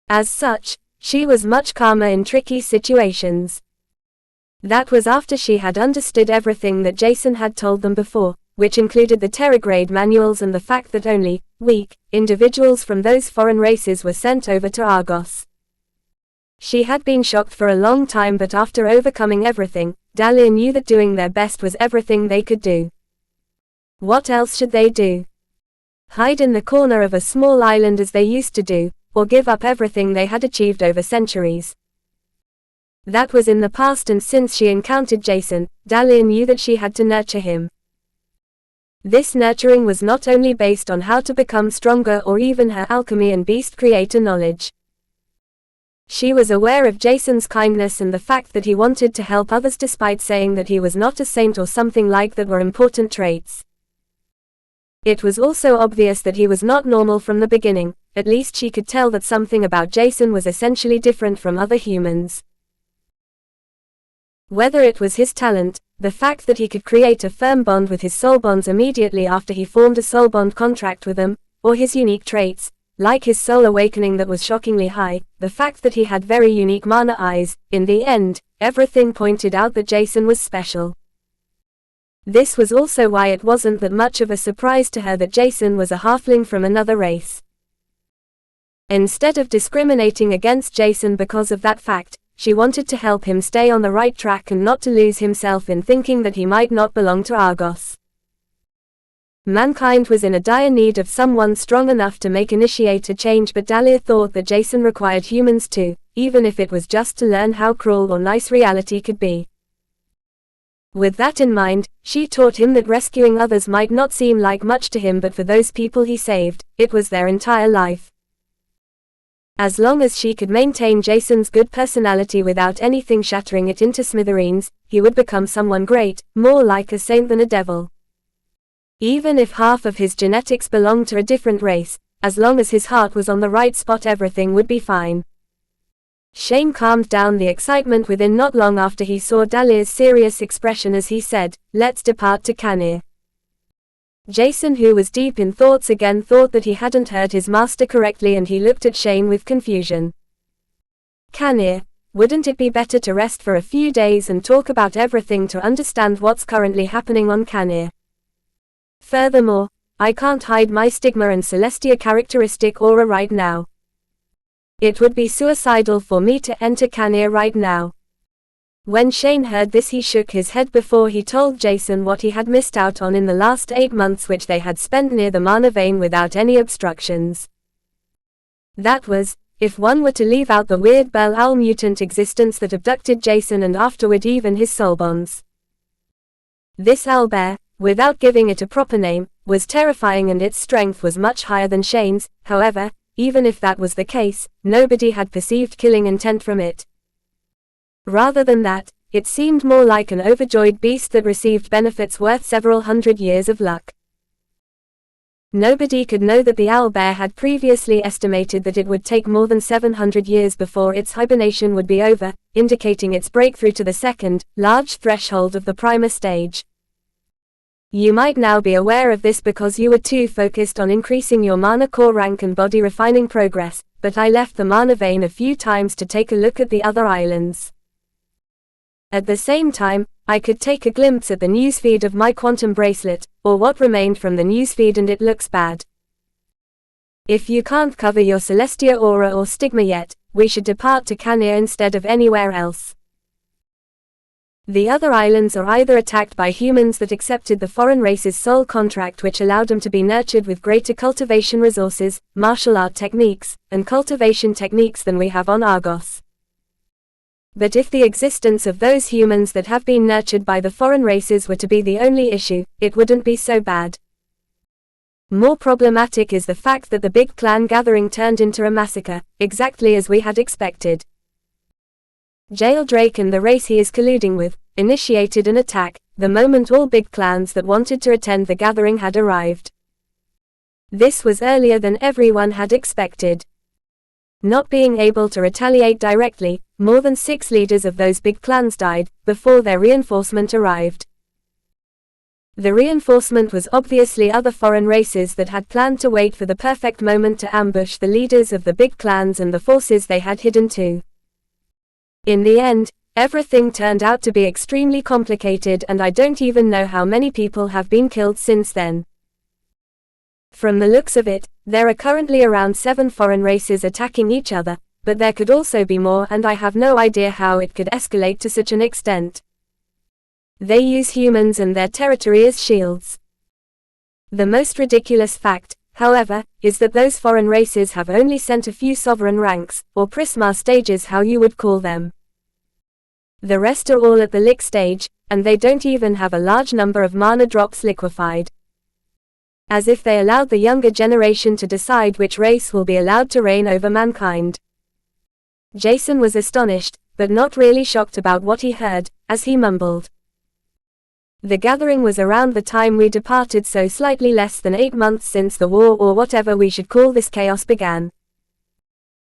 As such, she was much calmer in tricky situations. That was after she had understood everything that Jason had told them before, which included the Terragrade manuals and the fact that only weak individuals from those foreign races were sent over to Argos. She had been shocked for a long time, but after overcoming everything, Dahlia knew that doing their best was everything they could do. What else should they do? Hide in the corner of a small island as they used to do, or give up everything they had achieved over centuries? That was in the past, and since she encountered Jason, Dahlia knew that she had to nurture him. This nurturing was not only based on how to become stronger or even her alchemy and beast creator knowledge. She was aware of Jason's kindness and the fact that he wanted to help others despite saying that he was not a saint or something like that were important traits. It was also obvious that he was not normal from the beginning. At least she could tell that something about Jason was essentially different from other humans. Whether it was his talent, the fact that he could create a firm bond with his soul bonds immediately after he formed a soul bond contract with them, or his unique traits, like his soul awakening that was shockingly high, the fact that he had very unique mana eyes, in the end, everything pointed out that Jason was special. This was also why it wasn't that much of a surprise to her that Jason was a halfling from another race. Instead of discriminating against Jason because of that fact, she wanted to help him stay on the right track and not to lose himself in thinking that he might not belong to Argos. Mankind was in a dire need of someone strong enough to initiate a change, but Dahlia thought that Jason required humans too, even if it was just to learn how cruel or nice reality could be. With that in mind, she taught him that rescuing others might not seem like much to him, but for those people he saved, it was their entire life. As long as she could maintain Jason's good personality without anything shattering it into smithereens, he would become someone great, more like a saint than a devil. Even if half of his genetics belonged to a different race, as long as his heart was on the right spot everything would be fine. Shane calmed down the excitement within not long after he saw Dahlia's serious expression as he said, "Let's depart to Canir." Jason, who was deep in thoughts again, thought that he hadn't heard his master correctly and he looked at Shane with confusion. Canir? Wouldn't it be better to rest for a few days and talk about everything to understand what's currently happening on Canir? Furthermore, I can't hide my stigma and Celestia characteristic aura right now. It would be suicidal for me to enter Canir right now. When Shane heard this, he shook his head before he told Jason what he had missed out on in the last 8 months which they had spent near the mana vein without any obstructions. That was, if one were to leave out the weird Bel-Al mutant existence that abducted Jason and afterward even his soul bonds. This owlbear, without giving it a proper name, was terrifying and its strength was much higher than Shane's. However, even if that was the case, nobody had perceived killing intent from it. Rather than that, it seemed more like an overjoyed beast that received benefits worth several hundred years of luck. Nobody could know that the owlbear had previously estimated that it would take more than 700 years before its hibernation would be over, indicating its breakthrough to the second, large threshold of the primer stage. You might now be aware of this because you were too focused on increasing your mana core rank and body refining progress, but I left the mana vein a few times to take a look at the other islands. At the same time, I could take a glimpse at the newsfeed of my quantum bracelet, or what remained from the newsfeed, and it looks bad. If you can't cover your Celestia aura or stigma yet, we should depart to Canir instead of anywhere else. The other islands are either attacked by humans that accepted the foreign race's soul contract which allowed them to be nurtured with greater cultivation resources, martial art techniques, and cultivation techniques than we have on Argos. But if the existence of those humans that have been nurtured by the foreign races were to be the only issue, it wouldn't be so bad. More problematic is the fact that the big clan gathering turned into a massacre, exactly as we had expected. Jaildrake and the race he is colluding with, initiated an attack, the moment all big clans that wanted to attend the gathering had arrived. This was earlier than everyone had expected. Not being able to retaliate directly, more than 6 leaders of those big clans died, before their reinforcement arrived. The reinforcement was obviously other foreign races that had planned to wait for the perfect moment to ambush the leaders of the big clans and the forces they had hidden too. In the end, everything turned out to be extremely complicated and I don't even know how many people have been killed since then. From the looks of it, there are currently around 7 foreign races attacking each other, but there could also be more and I have no idea how it could escalate to such an extent. They use humans and their territory as shields. The most ridiculous fact, however, is that those foreign races have only sent a few sovereign ranks, or Prisma stages how you would call them. The rest are all at the lick stage, and they don't even have a large number of mana drops liquefied. As if they allowed the younger generation to decide which race will be allowed to reign over mankind. Jason was astonished, but not really shocked about what he heard, as he mumbled. The gathering was around the time we departed, so slightly less than 8 months since the war or whatever we should call this chaos began.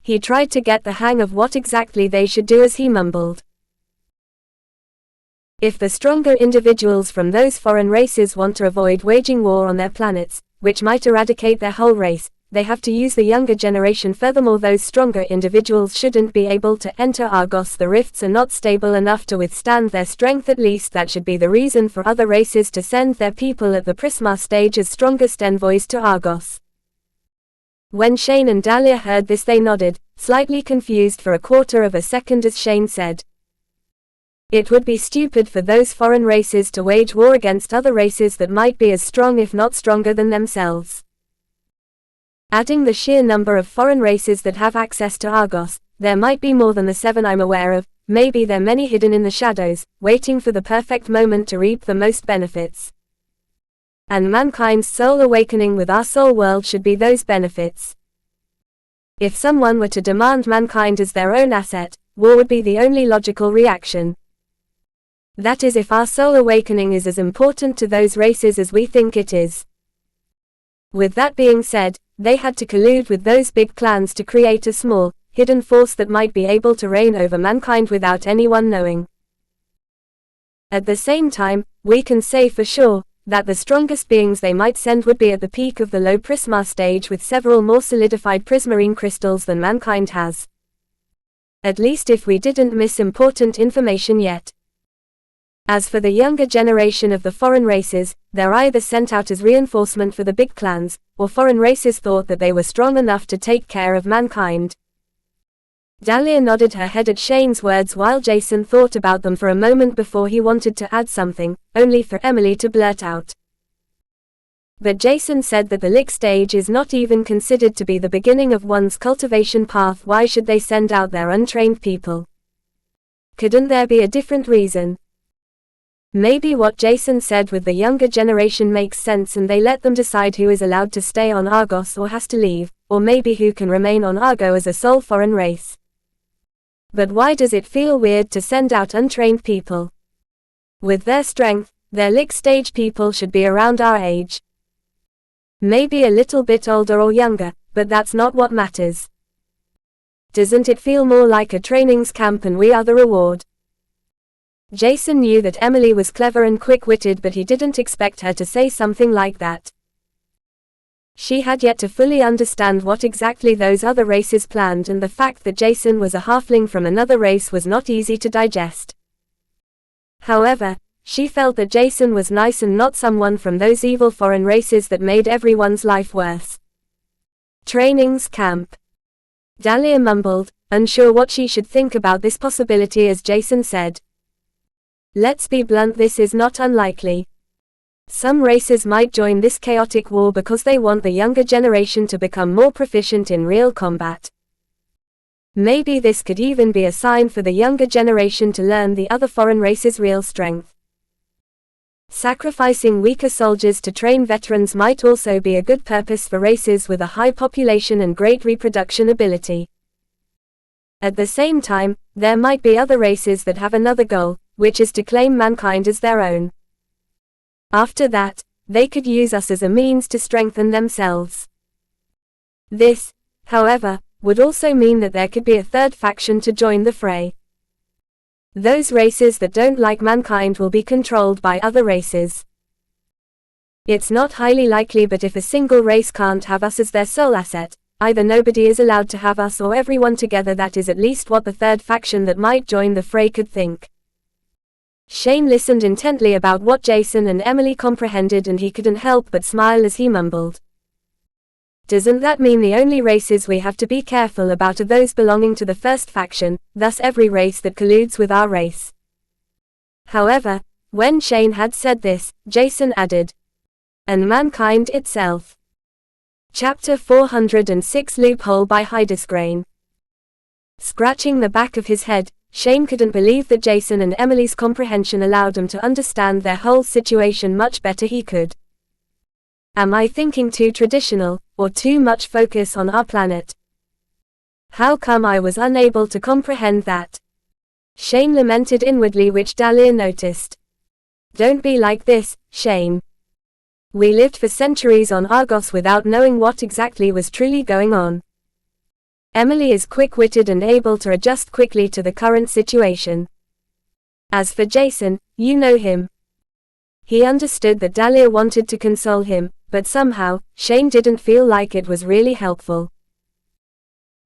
He tried to get the hang of what exactly they should do as he mumbled. If the stronger individuals from those foreign races want to avoid waging war on their planets, which might eradicate their whole race, they have to use the younger generation. Furthermore, those stronger individuals shouldn't be able to enter Argos. The rifts are not stable enough to withstand their strength. At least that should be the reason for other races to send their people at the Prisma stage as strongest envoys to Argos. When Shane and Dahlia heard this, they nodded, slightly confused for a quarter of a second as Shane said, "It would be stupid for those foreign races to wage war against other races that might be as strong if not stronger than themselves. Adding the sheer number of foreign races that have access to Argos, there might be more than the 7 I'm aware of. Maybe there are many hidden in the shadows, waiting for the perfect moment to reap the most benefits. And mankind's soul awakening with our soul world should be those benefits. If someone were to demand mankind as their own asset, war would be the only logical reaction. That is, if our soul awakening is as important to those races as we think it is. With that being said, they had to collude with those big clans to create a small, hidden force that might be able to reign over mankind without anyone knowing. At the same time, we can say for sure that the strongest beings they might send would be at the peak of the low prisma stage with several more solidified prismarine crystals than mankind has. At least if we didn't miss important information yet. As for the younger generation of the foreign races, they're either sent out as reinforcement for the big clans, or foreign races thought that they were strong enough to take care of mankind. Dahlia nodded her head at Shane's words while Jason thought about them for a moment before he wanted to add something, only for Emily to blurt out. But Jason said that the lick stage is not even considered to be the beginning of one's cultivation path. Why should they send out their untrained people? Couldn't there be a different reason? Maybe what Jason said with the younger generation makes sense and they let them decide who is allowed to stay on Argos or has to leave, or maybe who can remain on Argo as a sole foreign race. But why does it feel weird to send out untrained people? With their strength, their lick stage people should be around our age. Maybe a little bit older or younger, but that's not what matters. Doesn't it feel more like a trainings camp and we are the reward? Jason knew that Emily was clever and quick-witted, but he didn't expect her to say something like that. She had yet to fully understand what exactly those other races planned, and the fact that Jason was a halfling from another race was not easy to digest. However, she felt that Jason was nice and not someone from those evil foreign races that made everyone's life worse. Trainings camp. Dahlia mumbled, unsure what she should think about this possibility as Jason said. Let's be blunt, this is not unlikely. Some races might join this chaotic war because they want the younger generation to become more proficient in real combat. Maybe this could even be a sign for the younger generation to learn the other foreign races' real strength. Sacrificing weaker soldiers to train veterans might also be a good purpose for races with a high population and great reproduction ability. At the same time, there might be other races that have another goal, which is to claim mankind as their own. After that, they could use us as a means to strengthen themselves. This, however, would also mean that there could be a third faction to join the fray. Those races that don't like mankind will be controlled by other races. It's not highly likely, but if a single race can't have us as their sole asset, either nobody is allowed to have us or everyone together. That is at least what the third faction that might join the fray could think. Shane listened intently about what Jason and Emily comprehended, and he couldn't help but smile as he mumbled. Doesn't that mean the only races we have to be careful about are those belonging to the first faction, thus every race that colludes with our race? However, when Shane had said this, Jason added, and mankind itself. Chapter 406 Loophole by Hydesgrain. Scratching the back of his head, Shane couldn't believe that Jason and Emily's comprehension allowed him to understand their whole situation much better. He could. Am I thinking too traditional, or too much focus on our planet? How come I was unable to comprehend that? Shane lamented inwardly, which Dahlia noticed. Don't be like this, Shane. We lived for centuries on Argos without knowing what exactly was truly going on. Emily is quick-witted and able to adjust quickly to the current situation. As for Jason, you know him. He understood that Dahlia wanted to console him, but somehow, Shane didn't feel like it was really helpful.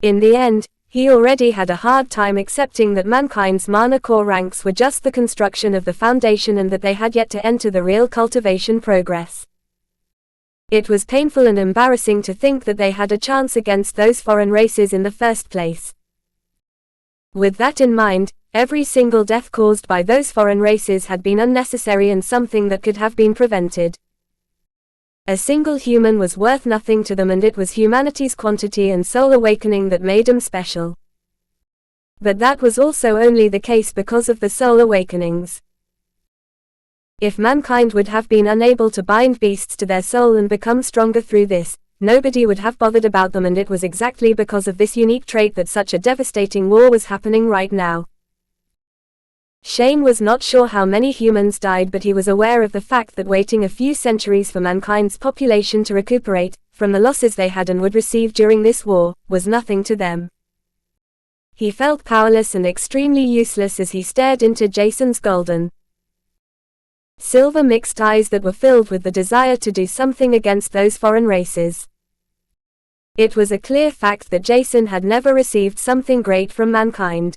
In the end, he already had a hard time accepting that mankind's mana core ranks were just the construction of the foundation and that they had yet to enter the real cultivation progress. It was painful and embarrassing to think that they had a chance against those foreign races in the first place. With that in mind, every single death caused by those foreign races had been unnecessary and something that could have been prevented. A single human was worth nothing to them, and it was humanity's quantity and soul awakening that made them special. But that was also only the case because of the soul awakenings. If mankind would have been unable to bind beasts to their soul and become stronger through this, nobody would have bothered about them, and it was exactly because of this unique trait that such a devastating war was happening right now. Shane was not sure how many humans died, but he was aware of the fact that waiting a few centuries for mankind's population to recuperate from the losses they had and would receive during this war was nothing to them. He felt powerless and extremely useless as he stared into Jason's golden silver mixed eyes that were filled with the desire to do something against those foreign races. It was a clear fact that Jason had never received something great from mankind.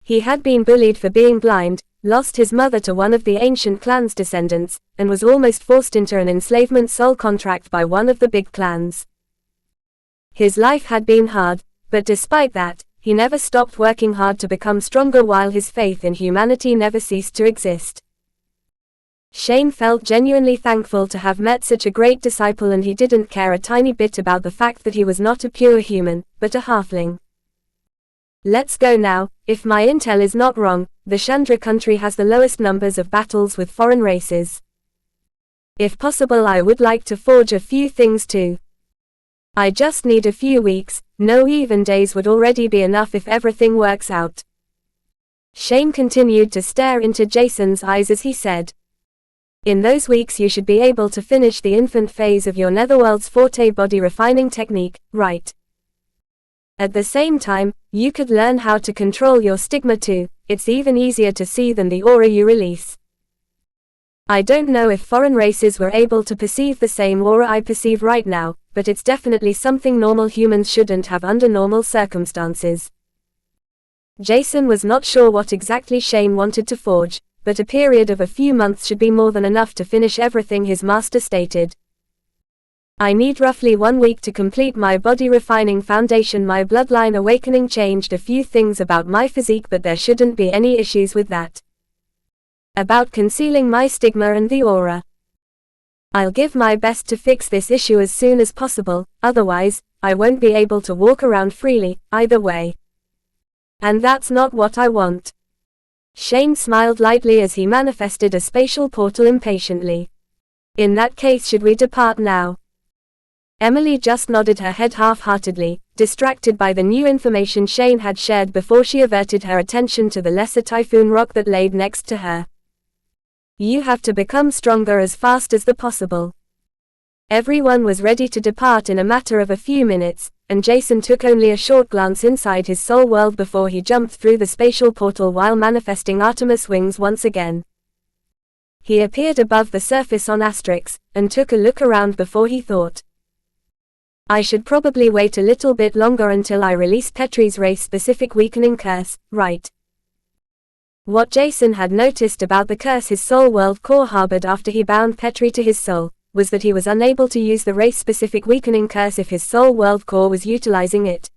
He had been bullied for being blind, lost his mother to one of the ancient clan's descendants, and was almost forced into an enslavement soul contract by one of the big clans. His life had been hard, but despite that, he never stopped working hard to become stronger, while his faith in humanity never ceased to exist. Shane felt genuinely thankful to have met such a great disciple, and he didn't care a tiny bit about the fact that he was not a pure human, but a halfling. Let's go now. If my intel is not wrong, the Chandra country has the lowest numbers of battles with foreign races. If possible, I would like to forge a few things too. I just need a few weeks, no, even days would already be enough if everything works out. Shane continued to stare into Jason's eyes as he said, in those weeks you should be able to finish the infant phase of your Netherworld's Forte body refining technique, right? At the same time, you could learn how to control your stigma too. It's even easier to see than the aura you release. I don't know if foreign races were able to perceive the same aura I perceive right now, but it's definitely something normal humans shouldn't have under normal circumstances. Jason was not sure what exactly Shane wanted to forge, but a period of a few months should be more than enough to finish everything his master stated. I need roughly 1 week to complete my body refining foundation. My bloodline awakening changed a few things about my physique, but there shouldn't be any issues with that. About concealing my stigma and the aura. I'll give my best to fix this issue as soon as possible, otherwise, I won't be able to walk around freely, either way. And that's not what I want. Shane smiled lightly as he manifested a spatial portal impatiently. In that case, should we depart now? Emily just nodded her head half-heartedly, distracted by the new information Shane had shared before she averted her attention to the lesser typhoon rock that laid next to her. You have to become stronger as fast as possible. Everyone was ready to depart in a matter of a few minutes, and Jason took only a short glance inside his soul world before he jumped through the spatial portal while manifesting Artemis wings once again. He appeared above the surface on Asterix, and took a look around before he thought, I should probably wait a little bit longer until I release Petri's race-specific weakening curse, right? What Jason had noticed about the curse his soul world core harbored after he bound Petri to his soul, was that he was unable to use the race-specific weakening curse if his soul world core was utilizing it.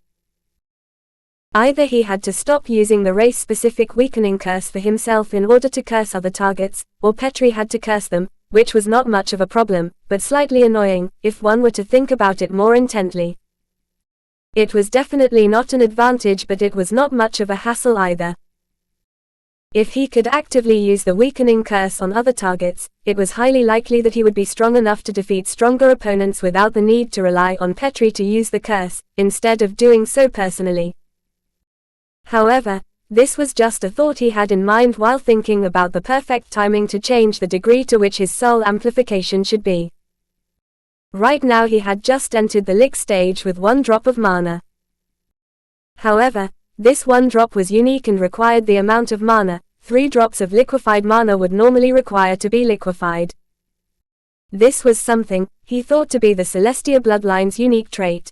Either he had to stop using the race-specific weakening curse for himself in order to curse other targets, or Petri had to curse them, which was not much of a problem, but slightly annoying, if one were to think about it more intently. It was definitely not an advantage, but it was not much of a hassle either. If he could actively use the weakening curse on other targets, it was highly likely that he would be strong enough to defeat stronger opponents without the need to rely on Petri to use the curse, instead of doing so personally. However, this was just a thought he had in mind while thinking about the perfect timing to change the degree to which his soul amplification should be. Right now he had just entered the lick stage with 1 drop of mana. However, this 1 drop was unique and required the amount of mana 3 drops of liquefied mana would normally require to be liquefied. This was something he thought to be the Celestia bloodline's unique trait.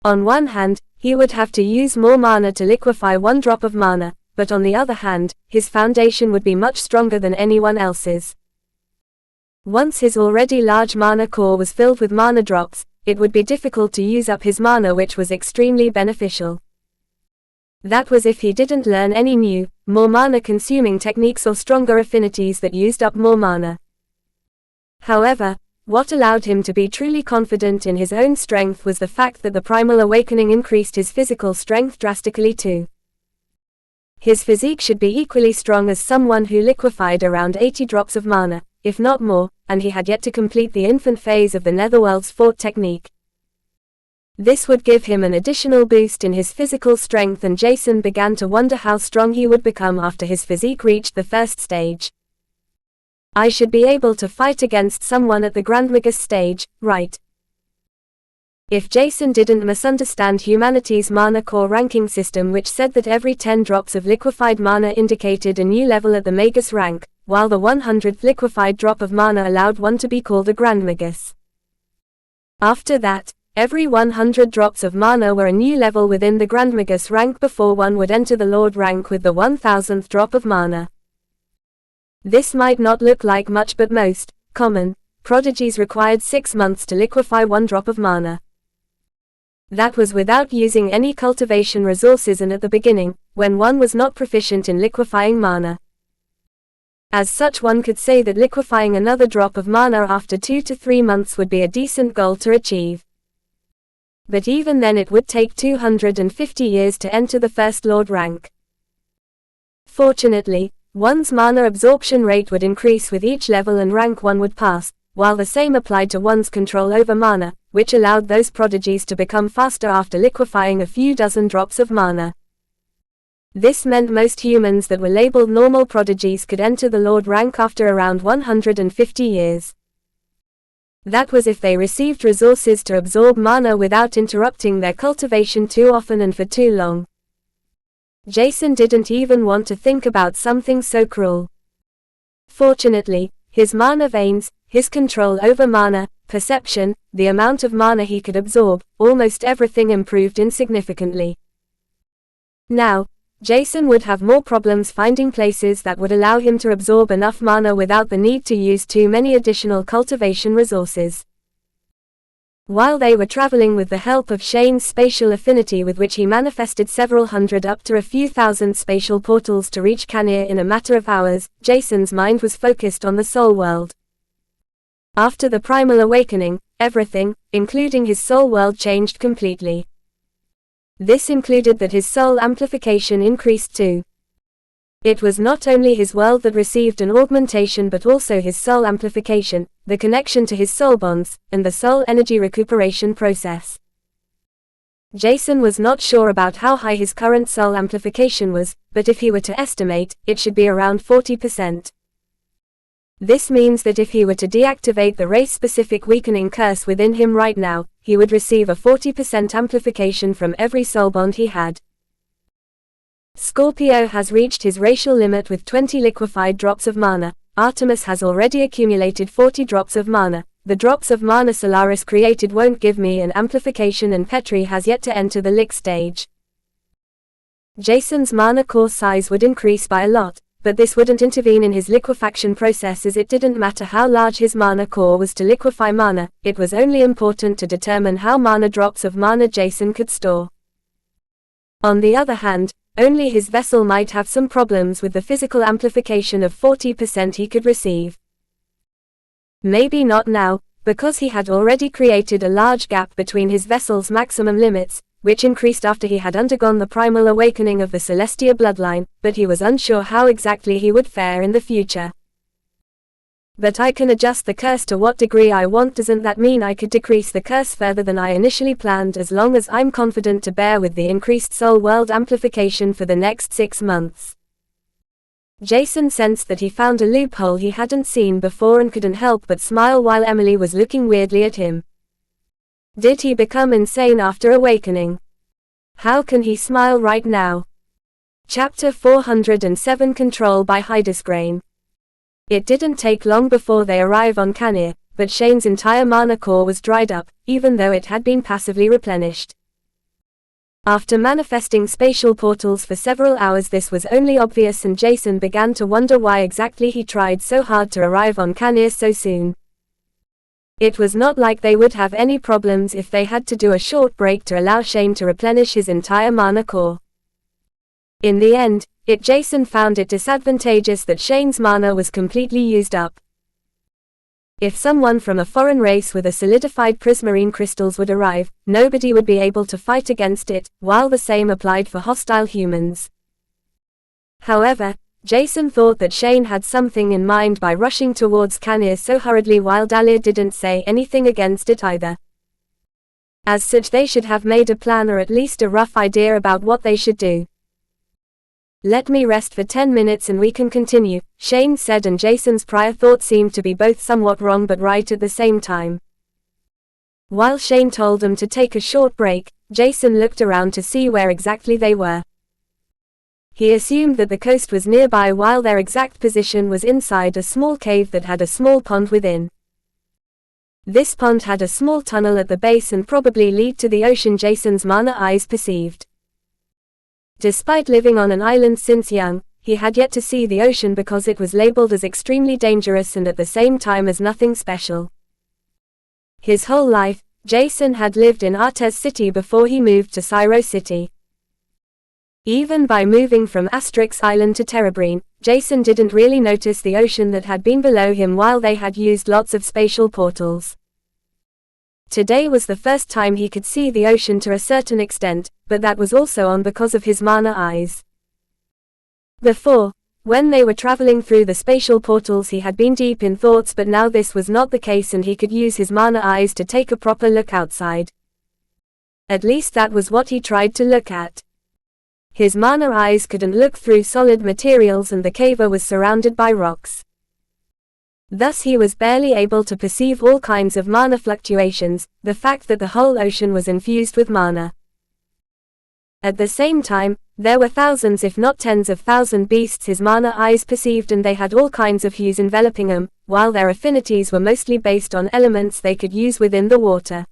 On one hand, he would have to use more mana to liquefy 1 drop of mana, but on the other hand, his foundation would be much stronger than anyone else's. Once his already large mana core was filled with mana drops, it would be difficult to use up his mana, which was extremely beneficial. That was if he didn't learn any new, more mana-consuming techniques or stronger affinities that used up more mana. However, what allowed him to be truly confident in his own strength was the fact that the Primal Awakening increased his physical strength drastically too. His physique should be equally strong as someone who liquefied around 80 drops of mana, if not more, and he had yet to complete the infant phase of the Netherworld's Fort technique. This would give him an additional boost in his physical strength, and Jason began to wonder how strong he would become after his physique reached the first stage. I should be able to fight against someone at the Grandmagus stage, right? If Jason didn't misunderstand humanity's mana core ranking system, which said that every 10 drops of liquefied mana indicated a new level at the Magus rank, while the 100th liquefied drop of mana allowed one to be called a Grandmagus. After that, every 100 drops of mana were a new level within the Grandmagus rank before one would enter the Lord rank with the 1000th drop of mana. This might not look like much, but most common prodigies required 6 months to liquefy 1 drop of mana. That was without using any cultivation resources and at the beginning, when one was not proficient in liquefying mana. As such, one could say that liquefying another drop of mana after 2 to 3 months would be a decent goal to achieve. But even then it would take 250 years to enter the first Lord rank. Fortunately, one's mana absorption rate would increase with each level and rank one would pass, while the same applied to one's control over mana, which allowed those prodigies to become faster after liquefying a few dozen drops of mana. This meant most humans that were labeled normal prodigies could enter the Lord rank after around 150 years. That was if they received resources to absorb mana without interrupting their cultivation too often and for too long. Jason didn't even want to think about something so cruel. Fortunately, his mana veins, his control over mana, perception, the amount of mana he could absorb, almost everything improved insignificantly. Now, Jason would have more problems finding places that would allow him to absorb enough mana without the need to use too many additional cultivation resources. While they were traveling with the help of Shane's spatial affinity, with which he manifested several hundred up to a few thousand spatial portals to reach Kanir in a matter of hours, Jason's mind was focused on the soul world. After the primal awakening, everything, including his soul world, changed completely. This included that his soul amplification increased too. It was not only his world that received an augmentation but also his soul amplification, the connection to his soul bonds, and the soul energy recuperation process. Jason was not sure about how high his current soul amplification was, but if he were to estimate, it should be around 40%. This means that if he were to deactivate the race-specific weakening curse within him right now, he would receive a 40% amplification from every soul bond he had. Scorpio has reached his racial limit with 20 liquefied drops of mana. Artemis has already accumulated 40 drops of mana. The drops of mana Solaris created won't give me an amplification, and Petri has yet to enter the lick stage. Jason's mana core size would increase by a lot, but this wouldn't intervene in his liquefaction process, as it didn't matter how large his mana core was to liquefy mana. It was only important to determine how mana drops of mana Jason could store. On the other hand, only his vessel might have some problems with the physical amplification of 40% he could receive. Maybe not now, because he had already created a large gap between his vessel's maximum limits, which increased after he had undergone the primal awakening of the Celestia bloodline, but he was unsure how exactly he would fare in the future. But I can adjust the curse to what degree I want. Doesn't that mean I could decrease the curse further than I initially planned, as long as I'm confident to bear with the increased soul world amplification for the next 6 months? Jason sensed that he found a loophole he hadn't seen before and couldn't help but smile while Emily was looking weirdly at him. Did he become insane after awakening? How can he smile right now? Chapter 407, Control by Hydesgrain. It didn't take long before they arrive on Kanir, but Shane's entire mana core was dried up, even though it had been passively replenished. After manifesting spatial portals for several hours, this was only obvious, and Jason began to wonder why exactly he tried so hard to arrive on Kanir so soon. It was not like they would have any problems if they had to do a short break to allow Shane to replenish his entire mana core. In the end, Jason found it disadvantageous that Shane's mana was completely used up. If someone from a foreign race with a solidified prismarine crystals would arrive, nobody would be able to fight against it, while the same applied for hostile humans. However, Jason thought that Shane had something in mind by rushing towards Kanir so hurriedly, while Dalir didn't say anything against it either. As such, they should have made a plan or at least a rough idea about what they should do. "Let me rest for 10 minutes and we can continue," Shane said, and Jason's prior thoughts seemed to be both somewhat wrong but right at the same time. While Shane told them to take a short break, Jason looked around to see where exactly they were. He assumed that the coast was nearby while their exact position was inside a small cave that had a small pond within. This pond had a small tunnel at the base and probably lead to the ocean, Jason's mana eyes perceived. Despite living on an island since young, he had yet to see the ocean because it was labeled as extremely dangerous and at the same time as nothing special. His whole life, Jason had lived in Artes City before he moved to Syro City. Even by moving from Asterix Island to Terebrine, Jason didn't really notice the ocean that had been below him while they had used lots of spatial portals. Today was the first time he could see the ocean to a certain extent, but that was also on because of his mana eyes. Before, when they were traveling through the spatial portals, he had been deep in thoughts, but now this was not the case and he could use his mana eyes to take a proper look outside. At least that was what he tried to look at. His mana eyes couldn't look through solid materials and the cave was surrounded by rocks. Thus he was barely able to perceive all kinds of mana fluctuations, the fact that the whole ocean was infused with mana. At the same time, there were thousands if not tens of thousand beasts his mana eyes perceived, and they had all kinds of hues enveloping them, while their affinities were mostly based on elements they could use within the water.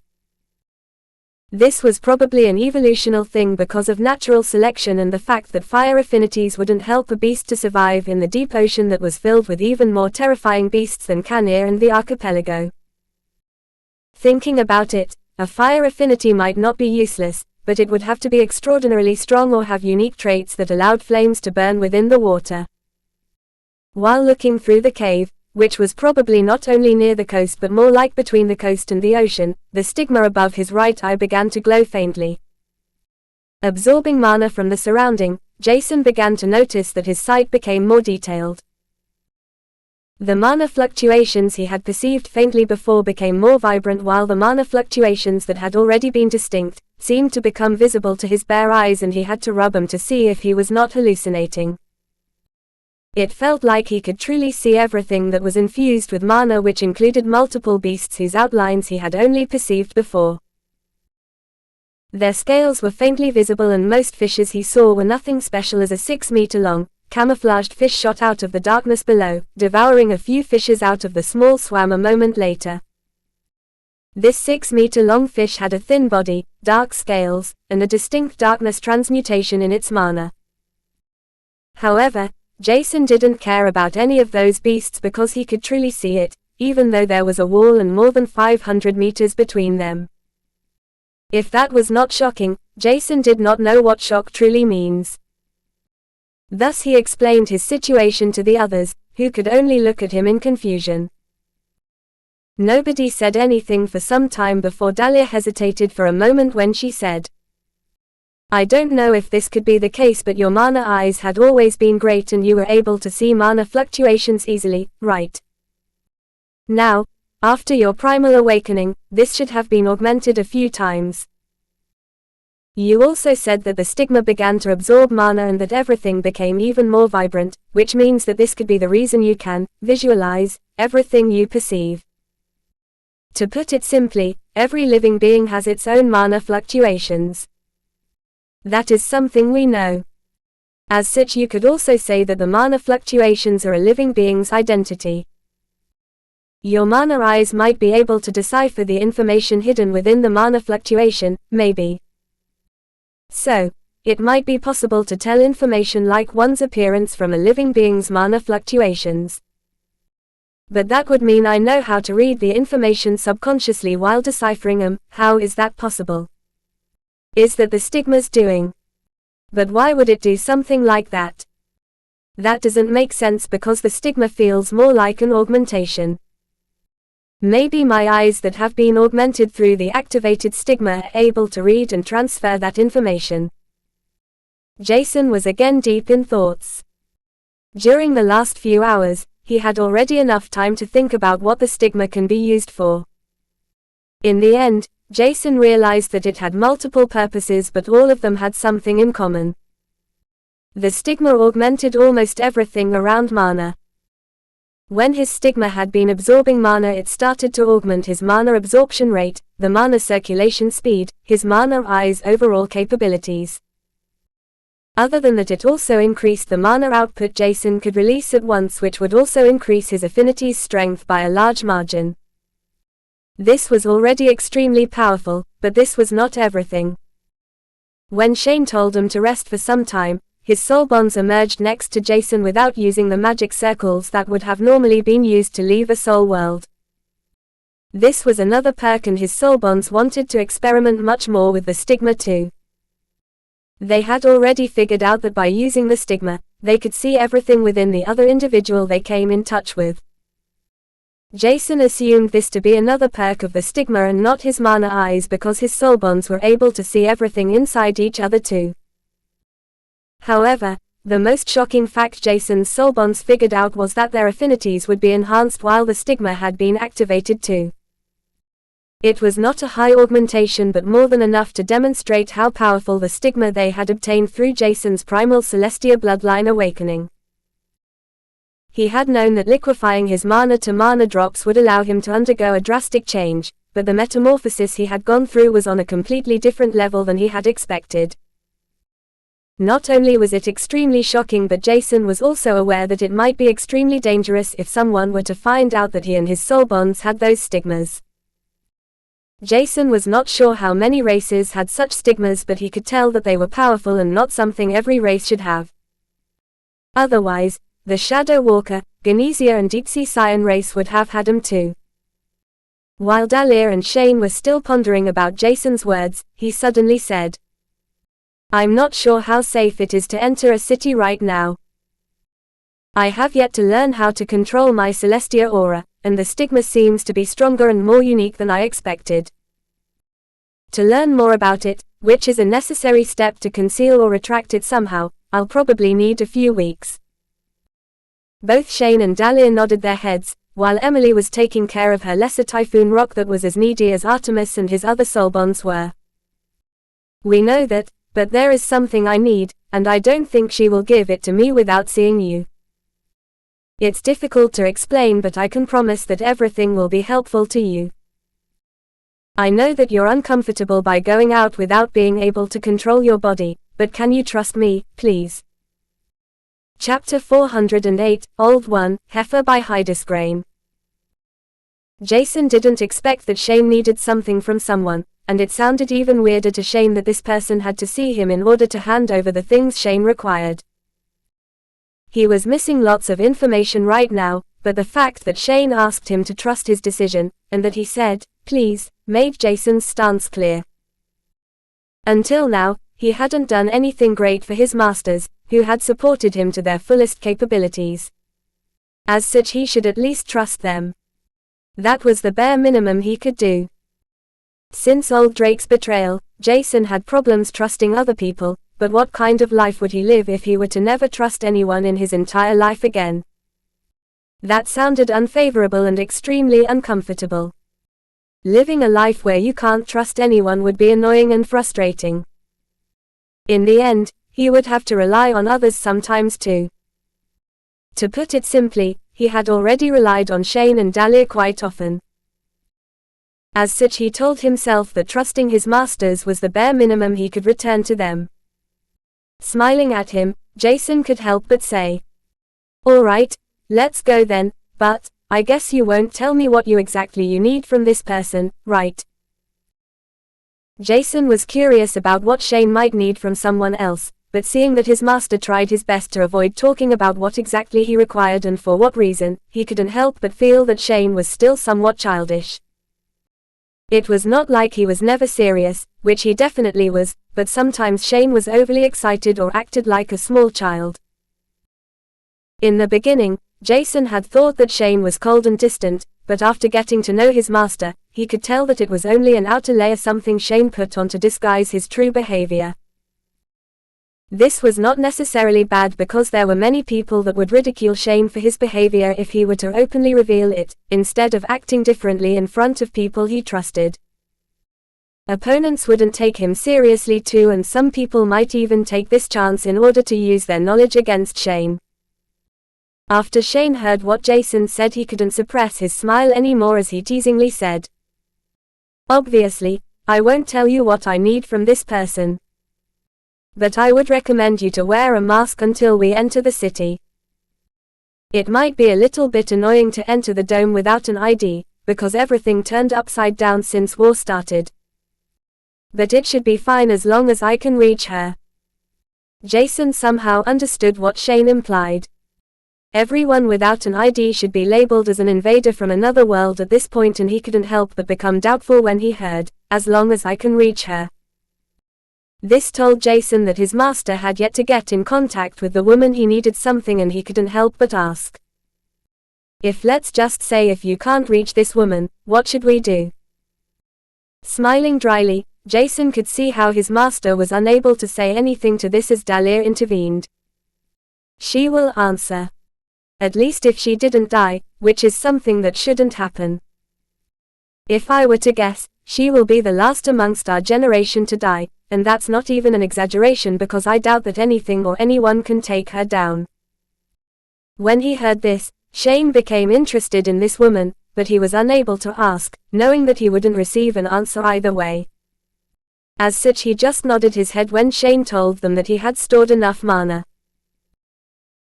This was probably an evolutional thing because of natural selection and the fact that fire affinities wouldn't help a beast to survive in the deep ocean that was filled with even more terrifying beasts than Canir and the archipelago. Thinking about it, a fire affinity might not be useless, but it would have to be extraordinarily strong or have unique traits that allowed flames to burn within the water. While looking through the cave, which was probably not only near the coast but more like between the coast and the ocean, the stigma above his right eye began to glow faintly. Absorbing mana from the surrounding, Jason began to notice that his sight became more detailed. The mana fluctuations he had perceived faintly before became more vibrant, while the mana fluctuations that had already been distinct seemed to become visible to his bare eyes, and he had to rub them to see if he was not hallucinating. It felt like he could truly see everything that was infused with mana, which included multiple beasts whose outlines he had only perceived before. Their scales were faintly visible and most fishes he saw were nothing special, as a 6-meter-long, camouflaged fish shot out of the darkness below, devouring a few fishes out of the small swam a moment later. This 6-meter-long fish had a thin body, dark scales, and a distinct darkness transmutation in its mana. However, Jason didn't care about any of those beasts because he could truly see it, even though there was a wall and more than 500 meters between them. If that was not shocking, Jason did not know what shock truly means. Thus he explained his situation to the others, who could only look at him in confusion. Nobody said anything for some time before Dahlia hesitated for a moment when she said, "I don't know if this could be the case, but your mana eyes had always been great and you were able to see mana fluctuations easily, right? Now, after your primal awakening, this should have been augmented a few times. You also said that the stigma began to absorb mana and that everything became even more vibrant, which means that this could be the reason you can visualize everything you perceive. To put it simply, every living being has its own mana fluctuations. That is something we know. As such, you could also say that the mana fluctuations are a living being's identity. Your mana eyes might be able to decipher the information hidden within the mana fluctuation, maybe. So, it might be possible to tell information like one's appearance from a living being's mana fluctuations. But that would mean I know how to read the information subconsciously while deciphering them. How is that possible? Is that the stigma's doing? But why would it do something like that? That doesn't make sense because the stigma feels more like an augmentation. Maybe my eyes that have been augmented through the activated stigma are able to read and transfer that information." Jason was again deep in thoughts. During the last few hours, he had already enough time to think about what the stigma can be used for. In the end, Jason realized that it had multiple purposes, but all of them had something in common. The stigma augmented almost everything around Mana. When his stigma had been absorbing mana, it started to augment his mana absorption rate, the mana circulation speed, his mana eyes' overall capabilities. Other than that, it also increased the mana output Jason could release at once, which would also increase his affinity's strength by a large margin. This was already extremely powerful, but this was not everything. When Shane told him to rest for some time, his soul bonds emerged next to Jason without using the magic circles that would have normally been used to leave a soul world. This was another perk, and his soul bonds wanted to experiment much more with the stigma too. They had already figured out that by using the stigma, they could see everything within the other individual they came in touch with. Jason assumed this to be another perk of the stigma and not his mana eyes, because his soul bonds were able to see everything inside each other too. However, the most shocking fact Jason's soul bonds figured out was that their affinities would be enhanced while the stigma had been activated too. It was not a high augmentation, but more than enough to demonstrate how powerful the stigma they had obtained through Jason's primal Celestia bloodline awakening. He had known that liquefying his mana to mana drops would allow him to undergo a drastic change, but the metamorphosis he had gone through was on a completely different level than he had expected. Not only was it extremely shocking, but Jason was also aware that it might be extremely dangerous if someone were to find out that he and his soul bonds had those stigmas. Jason was not sure how many races had such stigmas, but he could tell that they were powerful and not something every race should have. Otherwise, the Shadow Walker, Ganesia and Deepsea Scion race would have had them too. While Dahlia and Shane were still pondering about Jason's words, he suddenly said, "I'm not sure how safe it is to enter a city right now. I have yet to learn how to control my Celestia aura, and the stigma seems to be stronger and more unique than I expected. To learn more about it, which is a necessary step to conceal or retract it somehow, I'll probably need a few weeks." Both Shane and Dahlia nodded their heads, while Emily was taking care of her lesser typhoon rock that was as needy as Artemis and his other soul bonds were. "We know that, but there is something I need, and I don't think she will give it to me without seeing you. It's difficult to explain, but I can promise that everything will be helpful to you. I know that you're uncomfortable by going out without being able to control your body, but can you trust me, please?" Chapter 408, Old One, Heifer by Hydesgrain. Jason didn't expect that Shane needed something from someone, and it sounded even weirder to Shane that this person had to see him in order to hand over the things Shane required. He was missing lots of information right now, but the fact that Shane asked him to trust his decision, and that he said, "Please," made Jason's stance clear. Until now, he hadn't done anything great for his masters, who had supported him to their fullest capabilities. As such, he should at least trust them. That was the bare minimum he could do. Since old Drake's betrayal, Jason had problems trusting other people, but what kind of life would he live if he were to never trust anyone in his entire life again? That sounded unfavorable and extremely uncomfortable. Living a life where you can't trust anyone would be annoying and frustrating. In the end, he would have to rely on others sometimes too. To put it simply, he had already relied on Shane and Dahlia quite often. As such, he told himself that trusting his masters was the bare minimum he could return to them. Smiling at him, Jason could help but say, "All right, let's go then, but I guess you won't tell me what you exactly need from this person, right?" Jason was curious about what Shane might need from someone else, but seeing that his master tried his best to avoid talking about what exactly he required and for what reason, he couldn't help but feel that Shane was still somewhat childish. It was not like he was never serious, which he definitely was, but sometimes Shane was overly excited or acted like a small child. In the beginning, Jason had thought that Shane was cold and distant, but after getting to know his master, he could tell that it was only an outer layer, something Shane put on to disguise his true behavior. This was not necessarily bad, because there were many people that would ridicule Shane for his behavior if he were to openly reveal it, instead of acting differently in front of people he trusted. Opponents wouldn't take him seriously too, and some people might even take this chance in order to use their knowledge against Shane. After Shane heard what Jason said, he couldn't suppress his smile anymore as he teasingly said, "Obviously, I won't tell you what I need from this person. But I would recommend you to wear a mask until we enter the city. It might be a little bit annoying to enter the dome without an ID, because everything turned upside down since war started. But it should be fine as long as I can reach her." Jason somehow understood what Shane implied. Everyone without an ID should be labeled as an invader from another world at this point, and he couldn't help but become doubtful when he heard, "as long as I can reach her." This told Jason that his master had yet to get in contact with the woman he needed something, and he couldn't help but ask, let's just say if you can't reach this woman, what should we do?" Smiling dryly, Jason could see how his master was unable to say anything to this as Dahlia intervened. "She will answer. At least if she didn't die, which is something that shouldn't happen. If I were to guess, she will be the last amongst our generation to die, and that's not even an exaggeration, because I doubt that anything or anyone can take her down." When he heard this, Shane became interested in this woman, but he was unable to ask, knowing that he wouldn't receive an answer either way. As such, he just nodded his head when Shane told them that he had stored enough mana.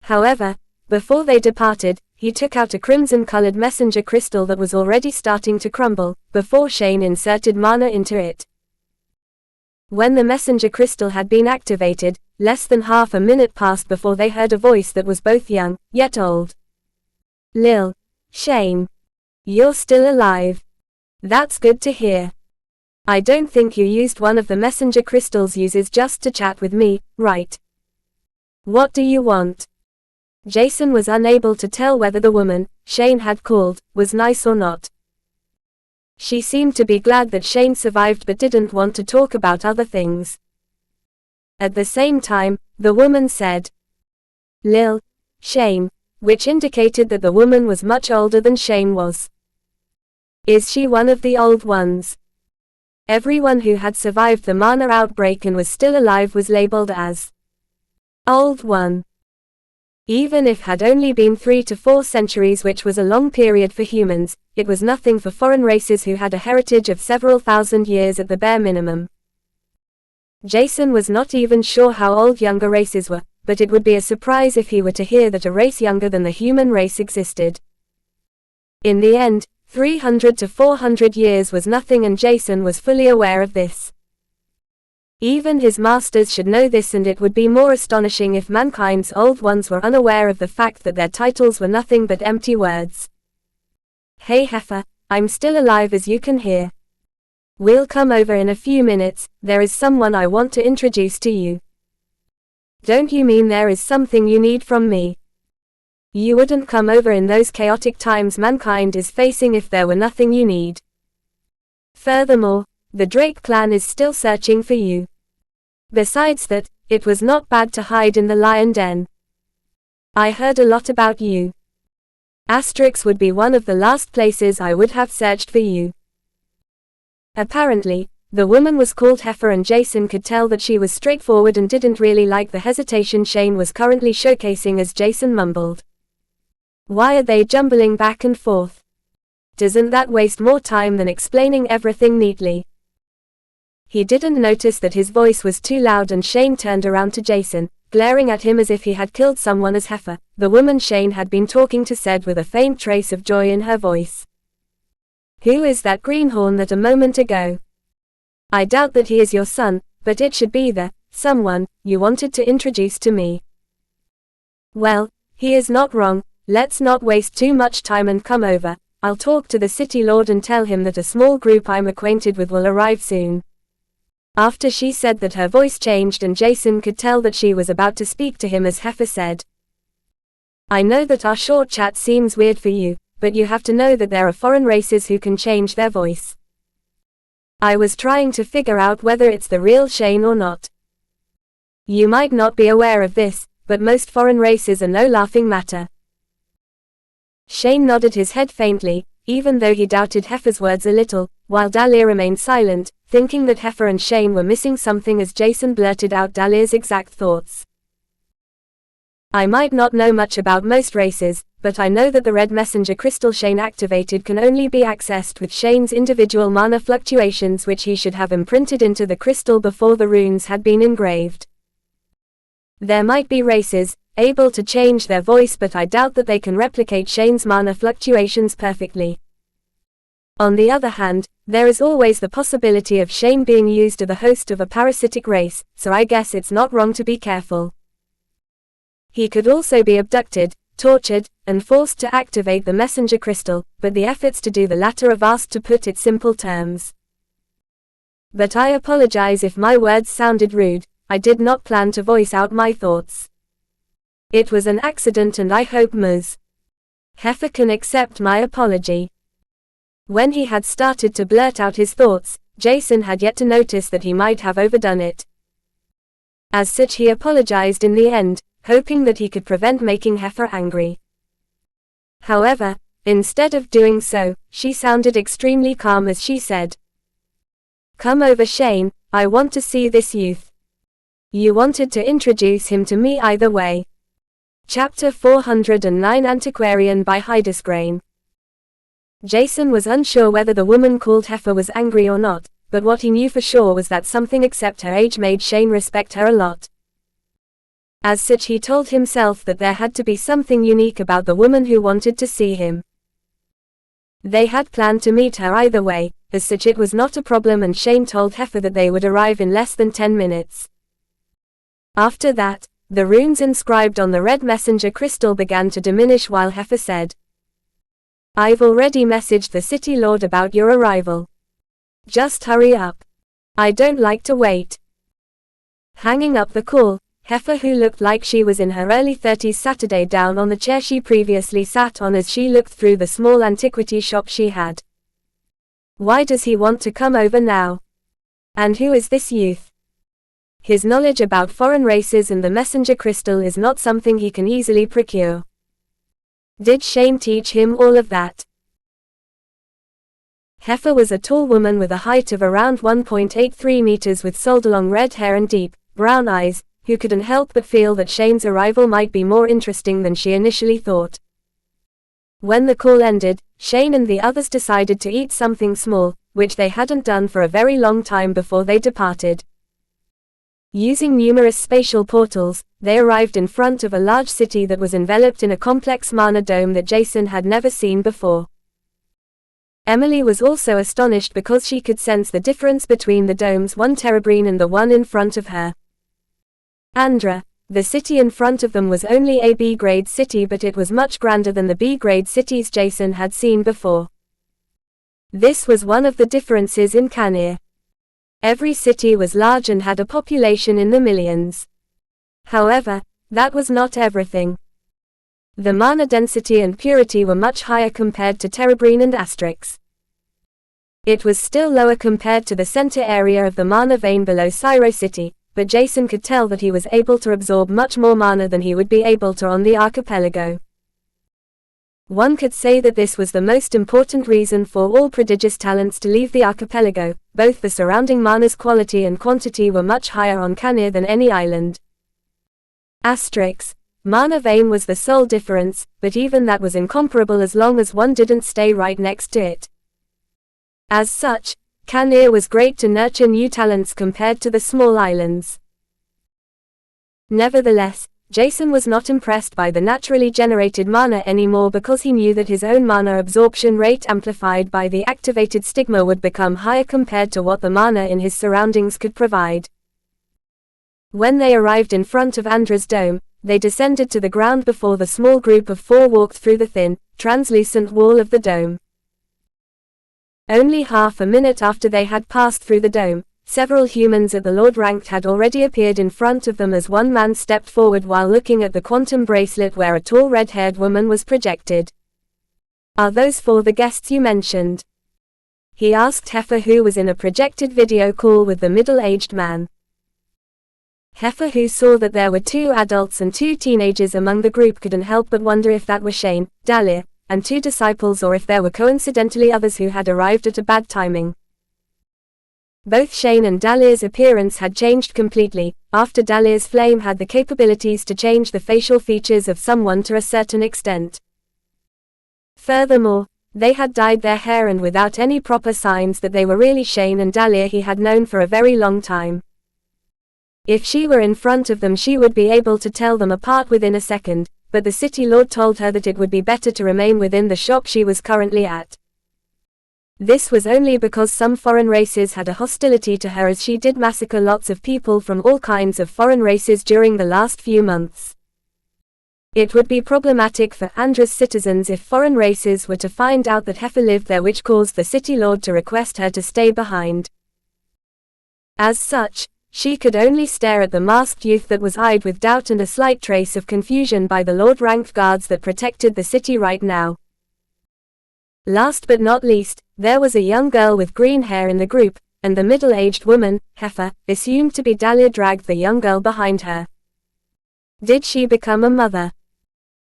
However, before they departed, he took out a crimson-colored messenger crystal that was already starting to crumble, before Shane inserted mana into it. When the messenger crystal had been activated, less than half a minute passed before they heard a voice that was both young, yet old. "Lil, Shane. You're still alive. That's good to hear. I don't think you used one of the messenger crystals uses just to chat with me, right? What do you want?" Jason was unable to tell whether the woman Shane had called was nice or not. She seemed to be glad that Shane survived but didn't want to talk about other things. At the same time, the woman said, "Lil, Shane," which indicated that the woman was much older than Shane was. "Is she one of the old ones?" Everyone who had survived the mana outbreak and was still alive was labeled as Old One. Even if had only been 3 to 4 centuries, which was a long period for humans, it was nothing for foreign races who had a heritage of several thousand years at the bare minimum. Jason was not even sure how old younger races were, but it would be a surprise if he were to hear that a race younger than the human race existed. In the end, 300 to 400 years was nothing, and Jason was fully aware of this. Even his masters should know this, and it would be more astonishing if mankind's old ones were unaware of the fact that their titles were nothing but empty words. "Hey heifer, I'm still alive as you can hear. We'll come over in a few minutes, there is someone I want to introduce to you." "Don't you mean there is something you need from me? You wouldn't come over in those chaotic times mankind is facing if there were nothing you need. Furthermore, the Drake clan is still searching for you. Besides that, it was not bad to hide in the lion den. I heard a lot about you. Asterix would be one of the last places I would have searched for you." Apparently, the woman was called Heifer, and Jason could tell that she was straightforward and didn't really like the hesitation Shane was currently showcasing as Jason mumbled, "Why are they jumbling back and forth? Doesn't that waste more time than explaining everything neatly?" He didn't notice that his voice was too loud, and Shane turned around to Jason, glaring at him as if he had killed someone as Heifer, the woman Shane had been talking to, said with a faint trace of joy in her voice. "Who is that greenhorn that a moment ago? I doubt that he is your son, but it should be the someone you wanted to introduce to me." "Well, he is not wrong. Let's not waste too much time and come over. I'll talk to the city lord and tell him that a small group I'm acquainted with will arrive soon." After she said that, her voice changed, and Jason could tell that she was about to speak to him as Heifer said, "I know that our short chat seems weird for you, but you have to know that there are foreign races who can change their voice. I was trying to figure out whether it's the real Shane or not. You might not be aware of this, but most foreign races are no laughing matter." Shane nodded his head faintly, even though he doubted Heifer's words a little, while Dahlia remained silent, thinking that Heifer and Shane were missing something as Jason blurted out Dahlia's exact thoughts. I might not know much about most races, but I know that the red messenger crystal Shane activated can only be accessed with Shane's individual mana fluctuations, which he should have imprinted into the crystal before the runes had been engraved. There might be races able to change their voice, but I doubt that they can replicate Shane's mana fluctuations perfectly. On the other hand, there is always the possibility of Shane being used as the host of a parasitic race, so I guess it's not wrong to be careful. He could also be abducted, tortured, and forced to activate the messenger crystal, but the efforts to do the latter are vast, to put it simple terms. But I apologize if my words sounded rude. I did not plan to voice out my thoughts. It was an accident, and I hope Ms. Heifer can accept my apology. When he had started to blurt out his thoughts, Jason had yet to notice that he might have overdone it. As such, he apologized in the end, hoping that he could prevent making Heifer angry. However, instead of doing so, she sounded extremely calm as she said, "Come over, Shane, I want to see this youth. You wanted to introduce him to me either way." Chapter 409, Antiquarian by Hydesgrain. Jason was unsure whether the woman called Heifer was angry or not, but what he knew for sure was that something except her age made Shane respect her a lot. As such, he told himself that there had to be something unique about the woman who wanted to see him. They had planned to meet her either way, as such it was not a problem, and Shane told Heifer that they would arrive in less than 10 minutes. After that, the runes inscribed on the red messenger crystal began to diminish while Heifer said, "I've already messaged the city lord about your arrival. Just hurry up. I don't like to wait." Hanging up the call, Heifer, who looked like she was in her early 30s, sat down on the chair she previously sat on as she looked through the small antiquity shop she had. Why does he want to come over now? And who is this youth? His knowledge about foreign races and the messenger crystal is not something he can easily procure. Did Shane teach him all of that? Heifer was a tall woman with a height of around 1.83 meters, with solid-long red hair and deep, brown eyes, who couldn't help but feel that Shane's arrival might be more interesting than she initially thought. When the call ended, Shane and the others decided to eat something small, which they hadn't done for a very long time before they departed. Using numerous spatial portals, they arrived in front of a large city that was enveloped in a complex mana dome that Jason had never seen before. Emily was also astonished because she could sense the difference between the domes, one Terebrine and the one in front of her. Andra, the city in front of them, was only a B-grade city, but it was much grander than the B-grade cities Jason had seen before. This was one of the differences in Kanir. Every city was large and had a population in the millions. However, that was not everything. The mana density and purity were much higher compared to Terebrine and Asterix. It was still lower compared to the center area of the mana vein below Syro City, but Jason could tell that he was able to absorb much more mana than he would be able to on the archipelago. One could say that this was the most important reason for all prodigious talents to leave the archipelago. Both the surrounding mana's quality and quantity were much higher on Kanir than any island. Asterix, mana vein was the sole difference, but even that was incomparable as long as one didn't stay right next to it. As such, Kanir was great to nurture new talents compared to the small islands. Nevertheless, Jason was not impressed by the naturally generated mana anymore, because he knew that his own mana absorption rate amplified by the activated stigma would become higher compared to what the mana in his surroundings could provide. When they arrived in front of Andra's dome, they descended to the ground before the small group of four walked through the thin, translucent wall of the dome. Only half a minute after they had passed through the dome, several humans at the Lord rank had already appeared in front of them as one man stepped forward while looking at the quantum bracelet where a tall red-haired woman was projected. "Are those for the guests you mentioned?" he asked Heifer, who was in a projected video call with the middle-aged man. Heifer, who saw that there were 2 adults and 2 teenagers among the group, couldn't help but wonder if that were Shane, Dahlia, and 2 disciples, or if there were coincidentally others who had arrived at a bad timing. Both Shane and Dahlia's appearance had changed completely, after Dahlia's flame had the capabilities to change the facial features of someone to a certain extent. Furthermore, they had dyed their hair, and without any proper signs that they were really Shane and Dahlia he had known for a very long time. If she were in front of them she would be able to tell them apart within a second, but the city lord told her that it would be better to remain within the shop she was currently at. This was only because some foreign races had a hostility to her, as she did massacre lots of people from all kinds of foreign races during the last few months. It would be problematic for Andhra's citizens if foreign races were to find out that Heifer lived there, which caused the city lord to request her to stay behind. As such, she could only stare at the masked youth that was eyed with doubt and a slight trace of confusion by the Lord-ranked guards that protected the city right now. Last but not least, there was a young girl with green hair in the group, and the middle-aged woman, Heifer, assumed to be Dahlia, dragged the young girl behind her. Did she become a mother?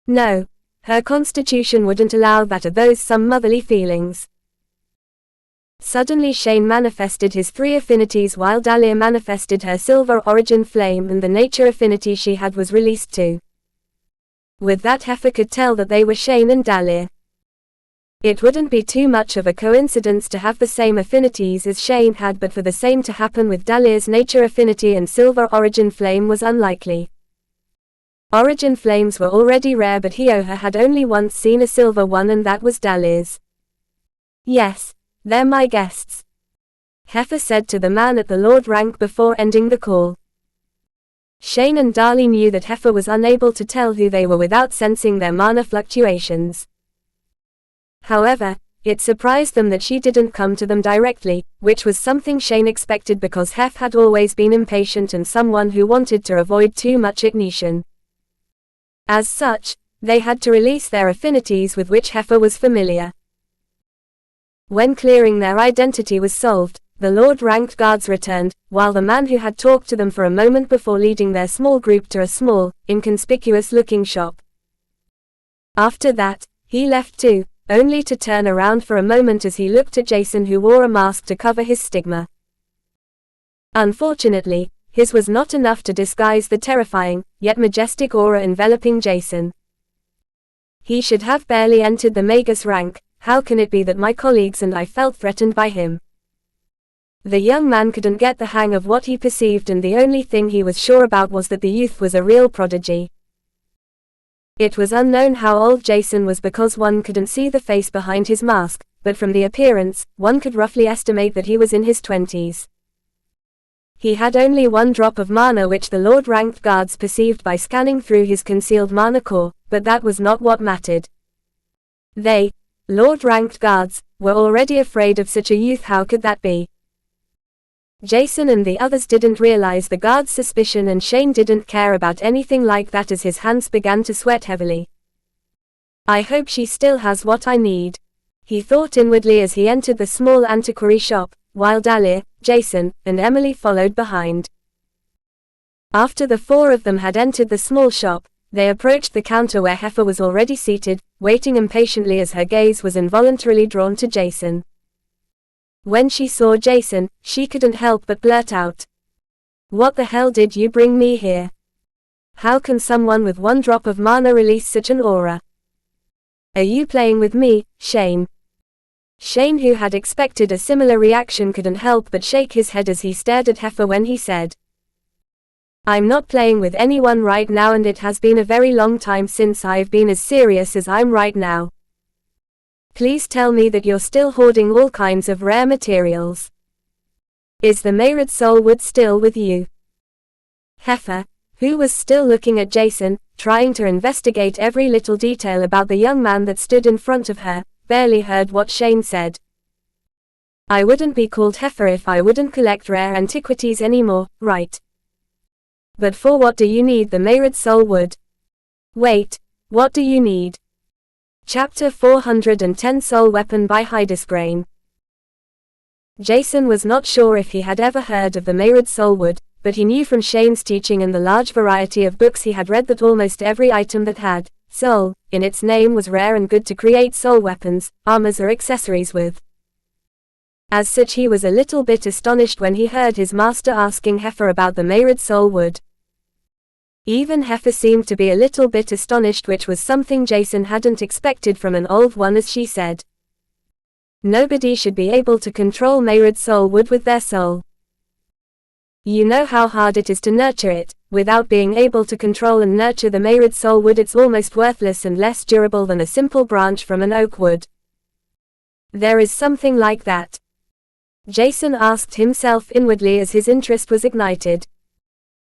No, her constitution wouldn't allow that, or those some motherly feelings. Suddenly Shane manifested his 3 affinities while Dahlia manifested her silver origin flame, and the nature affinity she had was released too. With that, Heifer could tell that they were Shane and Dahlia. It wouldn't be too much of a coincidence to have the same affinities as Shane had, but for the same to happen with Dahlia's nature affinity and silver origin flame was unlikely. Origin flames were already rare, but Hioha had only once seen a silver one, and that was Dahlia's. Yes, they're my guests, Heifer said to the man at the Lord rank before ending the call. Shane and Dahlia knew that Heifer was unable to tell who they were without sensing their mana fluctuations. However, it surprised them that she didn't come to them directly, which was something Shane expected because Hef had always been impatient and someone who wanted to avoid too much ignition. As such, they had to release their affinities with which Heifer was familiar. When clearing their identity was solved, the Lord-ranked guards returned, while the man who had talked to them for a moment before leading their small group to a small, inconspicuous-looking shop. After that, he left too, only to turn around for a moment as he looked at Jason, who wore a mask to cover his stigma. Unfortunately, his was not enough to disguise the terrifying, yet majestic aura enveloping Jason. He should have barely entered the Magus rank. How can it be that my colleagues and I felt threatened by him? The young man couldn't get the hang of what he perceived, and the only thing he was sure about was that the youth was a real prodigy. It was unknown how old Jason was because one couldn't see the face behind his mask, but from the appearance, one could roughly estimate that he was in his 20s. He had only 1 drop of mana, which the Lord-ranked guards perceived by scanning through his concealed mana core, but that was not what mattered. They, Lord-ranked guards, were already afraid of such a youth. How could that be? Jason and the others didn't realize the guards' suspicion, and Shane didn't care about anything like that as his hands began to sweat heavily. I hope she still has what I need, he thought inwardly as he entered the small antiquary shop, while Dahlia, Jason, and Emily followed behind. After the 4 of them had entered the small shop, they approached the counter where Heifer was already seated, waiting impatiently as her gaze was involuntarily drawn to Jason. When she saw Jason, she couldn't help but blurt out, "What the hell did you bring me here? How can someone with 1 drop of mana release such an aura? Are you playing with me, Shane?" Shane, who had expected a similar reaction, couldn't help but shake his head as he stared at Heifer when he said, "I'm not playing with anyone right now, and it has been a very long time since I've been as serious as I'm right now. Please tell me that you're still hoarding all kinds of rare materials. Is the Mayrid Soulwood still with you?" Heifer, who was still looking at Jason, trying to investigate every little detail about the young man that stood in front of her, barely heard what Shane said. "I wouldn't be called Heifer if I wouldn't collect rare antiquities anymore, right? But for what do you need the Mayrid Soulwood? Wait, what do you need?" Chapter 410 Soul Weapon by Hydesgrain. Jason was not sure if he had ever heard of the Mayrid Soulwood, but he knew from Shane's teaching and the large variety of books he had read that almost every item that had soul in its name was rare and good to create soul weapons, armors or accessories with. As such, he was a little bit astonished when he heard his master asking Heifer about the Mehrid Soul Wood. Even Heifer seemed to be a little bit astonished, which was something Jason hadn't expected from an old one, as she said, "Nobody should be able to control Mehrid Soul Wood with their soul. You know how hard it is to nurture it. Without being able to control and nurture the Mehrid Soul Wood, it's almost worthless and less durable than a simple branch from an oak wood." There is something like that, Jason asked himself inwardly as his interest was ignited.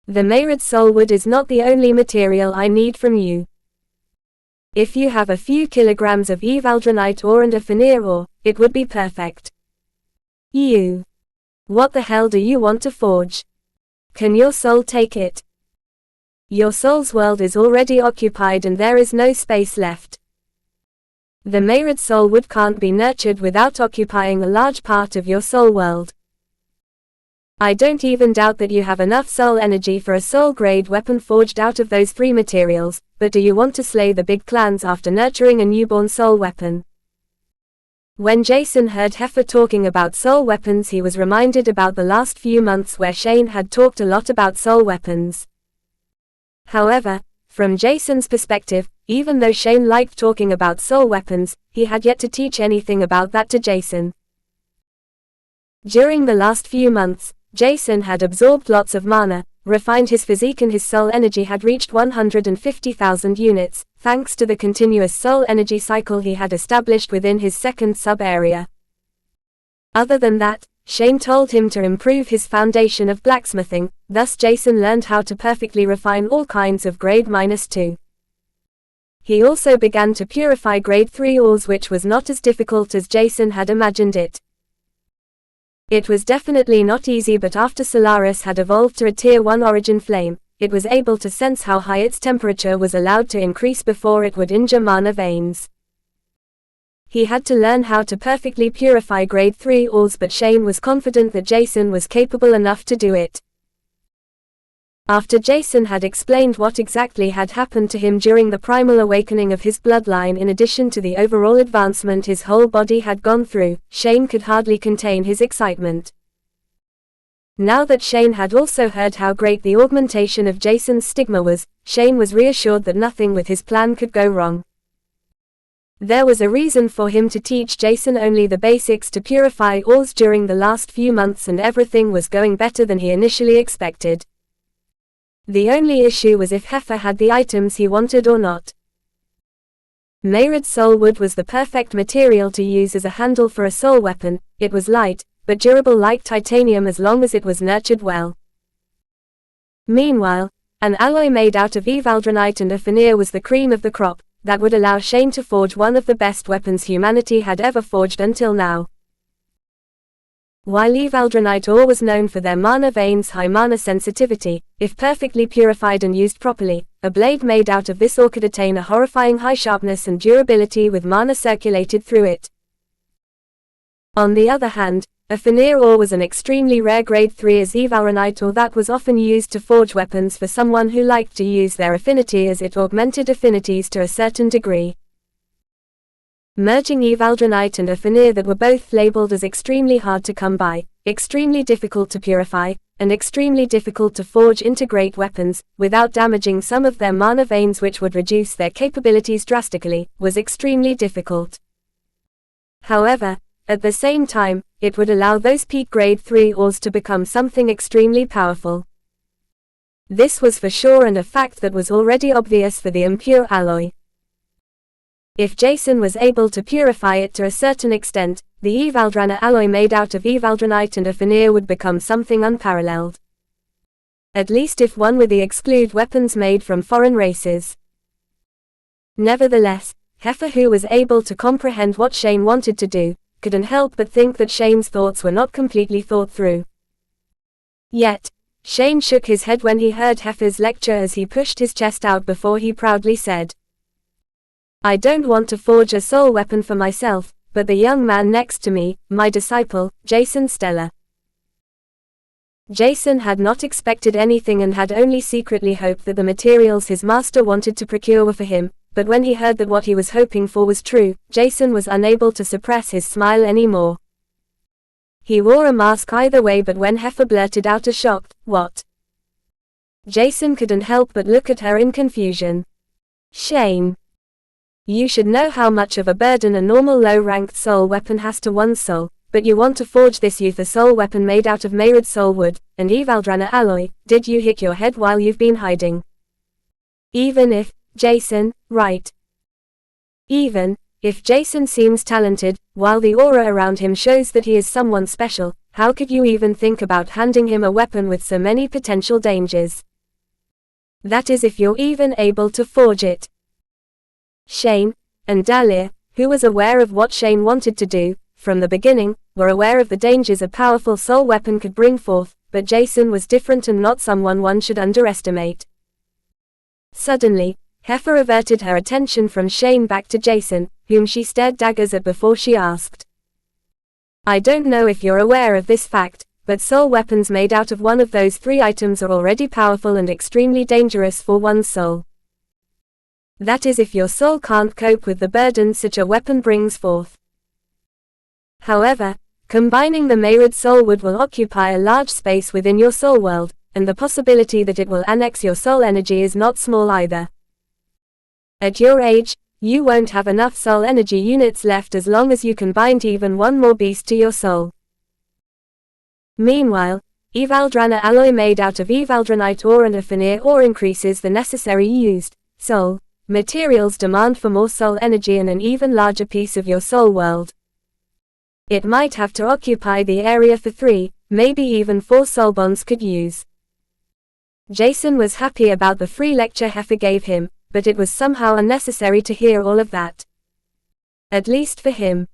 The Mehrid Soul Wood is not the only material I need from you. If you have a few kilograms of Evaldronite ore and a Fenrir ore, it would be perfect. What the hell do you want to forge? Can your soul take it? Your soul's world is already occupied and there is no space left. The Mehrid Soul Wood can't be nurtured without occupying a large part of your soul world. I don't even doubt that you have enough soul energy for a soul-grade weapon forged out of those three materials, but do you want to slay the big clans after nurturing a newborn soul weapon? When Jason heard Heifer talking about soul weapons, he was reminded about the last few months where Shane had talked a lot about soul weapons. However, from Jason's perspective, even though Shane liked talking about soul weapons, he had yet to teach anything about that to Jason. During the last few months, Jason had absorbed lots of mana, refined his physique, and his soul energy had reached 150,000 units, thanks to the continuous soul energy cycle he had established within his second sub-area. Other than that, Shane told him to improve his foundation of blacksmithing, thus Jason learned how to perfectly refine all kinds of grade -2. He also began to purify grade 3 ores, which was not as difficult as Jason had imagined it. It was definitely not easy, but after Solaris had evolved to a Tier 1 origin flame, it was able to sense how high its temperature was allowed to increase before it would injure mana veins. He had to learn how to perfectly purify grade 3 ores, but Shane was confident that Jason was capable enough to do it. After Jason had explained what exactly had happened to him during the primal awakening of his bloodline, in addition to the overall advancement his whole body had gone through, Shane could hardly contain his excitement. Now that Shane had also heard how great the augmentation of Jason's stigma was, Shane was reassured that nothing with his plan could go wrong. There was a reason for him to teach Jason only the basics to purify ores during the last few months, and everything was going better than he initially expected. The only issue was if Heifer had the items he wanted or not. Mehrid Soul Wood was the perfect material to use as a handle for a soul weapon. It was light, but durable like titanium as long as it was nurtured well. Meanwhile, an alloy made out of Evaldronite and a Fenrir was the cream of the crop, that would allow Shane to forge one of the best weapons humanity had ever forged until now. While Evaldronite ore was known for their mana veins' high mana sensitivity, if perfectly purified and used properly, a blade made out of this ore could attain a horrifying high sharpness and durability with mana circulated through it. On the other hand, a Fenrir ore was an extremely rare grade 3 as Evaldronite ore that was often used to forge weapons for someone who liked to use their affinity, as it augmented affinities to a certain degree. Merging Evaldronite and a Fenrir that were both labeled as extremely hard to come by, extremely difficult to purify, and extremely difficult to forge into great weapons, without damaging some of their mana veins which would reduce their capabilities drastically, was extremely difficult. However, at the same time, it would allow those peak grade 3 ores to become something extremely powerful. This was for sure, and a fact that was already obvious for the impure alloy. If Jason was able to purify it to a certain extent, the Evaldrona alloy made out of Evaldronite and a Fenrir would become something unparalleled. At least if one were the exclude weapons made from foreign races. Nevertheless, Heifer, who was able to comprehend what Shane wanted to do, couldn't help but think that Shane's thoughts were not completely thought through. Yet, Shane shook his head when he heard Heifer's lecture as he pushed his chest out before he proudly said, "I don't want to forge a soul weapon for myself, but the young man next to me, my disciple, Jason Stellar." Jason had not expected anything and had only secretly hoped that the materials his master wanted to procure were for him, but when he heard that what he was hoping for was true, Jason was unable to suppress his smile anymore. He wore a mask either way, but when Heifer blurted out a shocked, "What?" Jason couldn't help but look at her in confusion. "Shane. You should know how much of a burden a normal low-ranked soul weapon has to one's soul, but you want to forge this youth a soul weapon made out of Mayrid soul wood and Evaldrana alloy. Did you hit your head while you've been hiding?" Even if, Jason, right. Even if Jason seems talented, while the aura around him shows that he is someone special, how could you even think about handing him a weapon with so many potential dangers? That is, if you're even able to forge it. Shane and Dahlia, who was aware of what Shane wanted to do from the beginning, were aware of the dangers a powerful soul weapon could bring forth, but Jason was different and not someone one should underestimate. Suddenly, Heifer averted her attention from Shane back to Jason, whom she stared daggers at before she asked, "I don't know if you're aware of this fact, but soul weapons made out of one of those three items are already powerful and extremely dangerous for one's soul. That is, if your soul can't cope with the burden such a weapon brings forth. However, combining the Mayrid soul wood will occupy a large space within your soul world, and the possibility that it will annex your soul energy is not small either. At your age, you won't have enough soul energy units left as long as you can bind even one more beast to your soul. Meanwhile, Evaldrana alloy made out of Evaldranite ore and Afinir ore increases the necessary used soul materials demand for more soul energy and an even larger piece of your soul world. It might have to occupy the area for 3, maybe even 4 soul bonds could use." Jason was happy about the free lecture Heifer gave him, but it was somehow unnecessary to hear all of that. At least for him.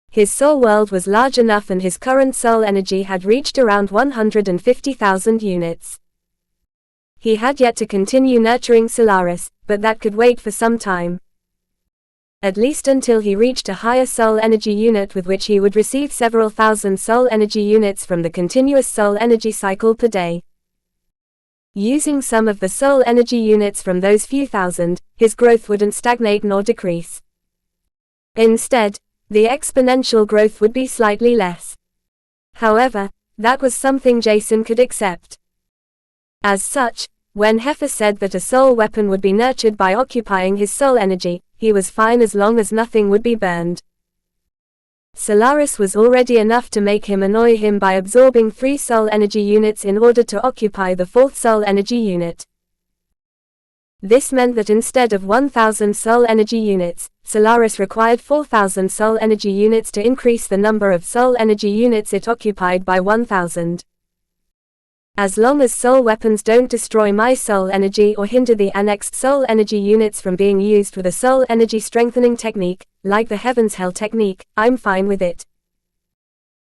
His soul world was large enough and his current soul energy had reached around 150,000 units. He had yet to continue nurturing Solaris, but that could wait for some time. At least until he reached a higher soul energy unit with which he would receive several thousand soul energy units from the continuous soul energy cycle per day. Using some of the soul energy units from those few thousand, his growth wouldn't stagnate nor decrease. Instead, the exponential growth would be slightly less. However, that was something Jason could accept. As such, when Heifer said that a soul weapon would be nurtured by occupying his soul energy, he was fine as long as nothing would be burned. Solaris was already enough to make him annoy him by absorbing 3 soul energy units in order to occupy the 4th soul energy unit. This meant that instead of 1,000 soul energy units, Solaris required 4,000 soul energy units to increase the number of soul energy units it occupied by 1,000. As long as soul weapons don't destroy my soul energy or hinder the annexed soul energy units from being used with a soul energy strengthening technique, like the Heaven's Hell technique, I'm fine with it.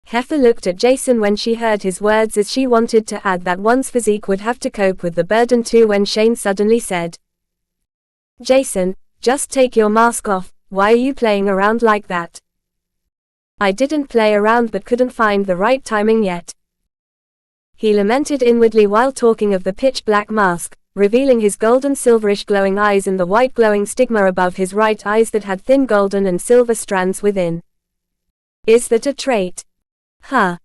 Heifer looked at Jason when she heard his words, as she wanted to add that one's physique would have to cope with the burden too, when Shane suddenly said, "Jason, just take your mask off, why are you playing around like that?" "I didn't play around but couldn't find the right timing yet." He lamented inwardly while talking of the pitch-black mask, revealing his golden silverish glowing eyes and the white glowing stigma above his right eyes that had thin golden and silver strands within. "Is that a trait?" "Huh.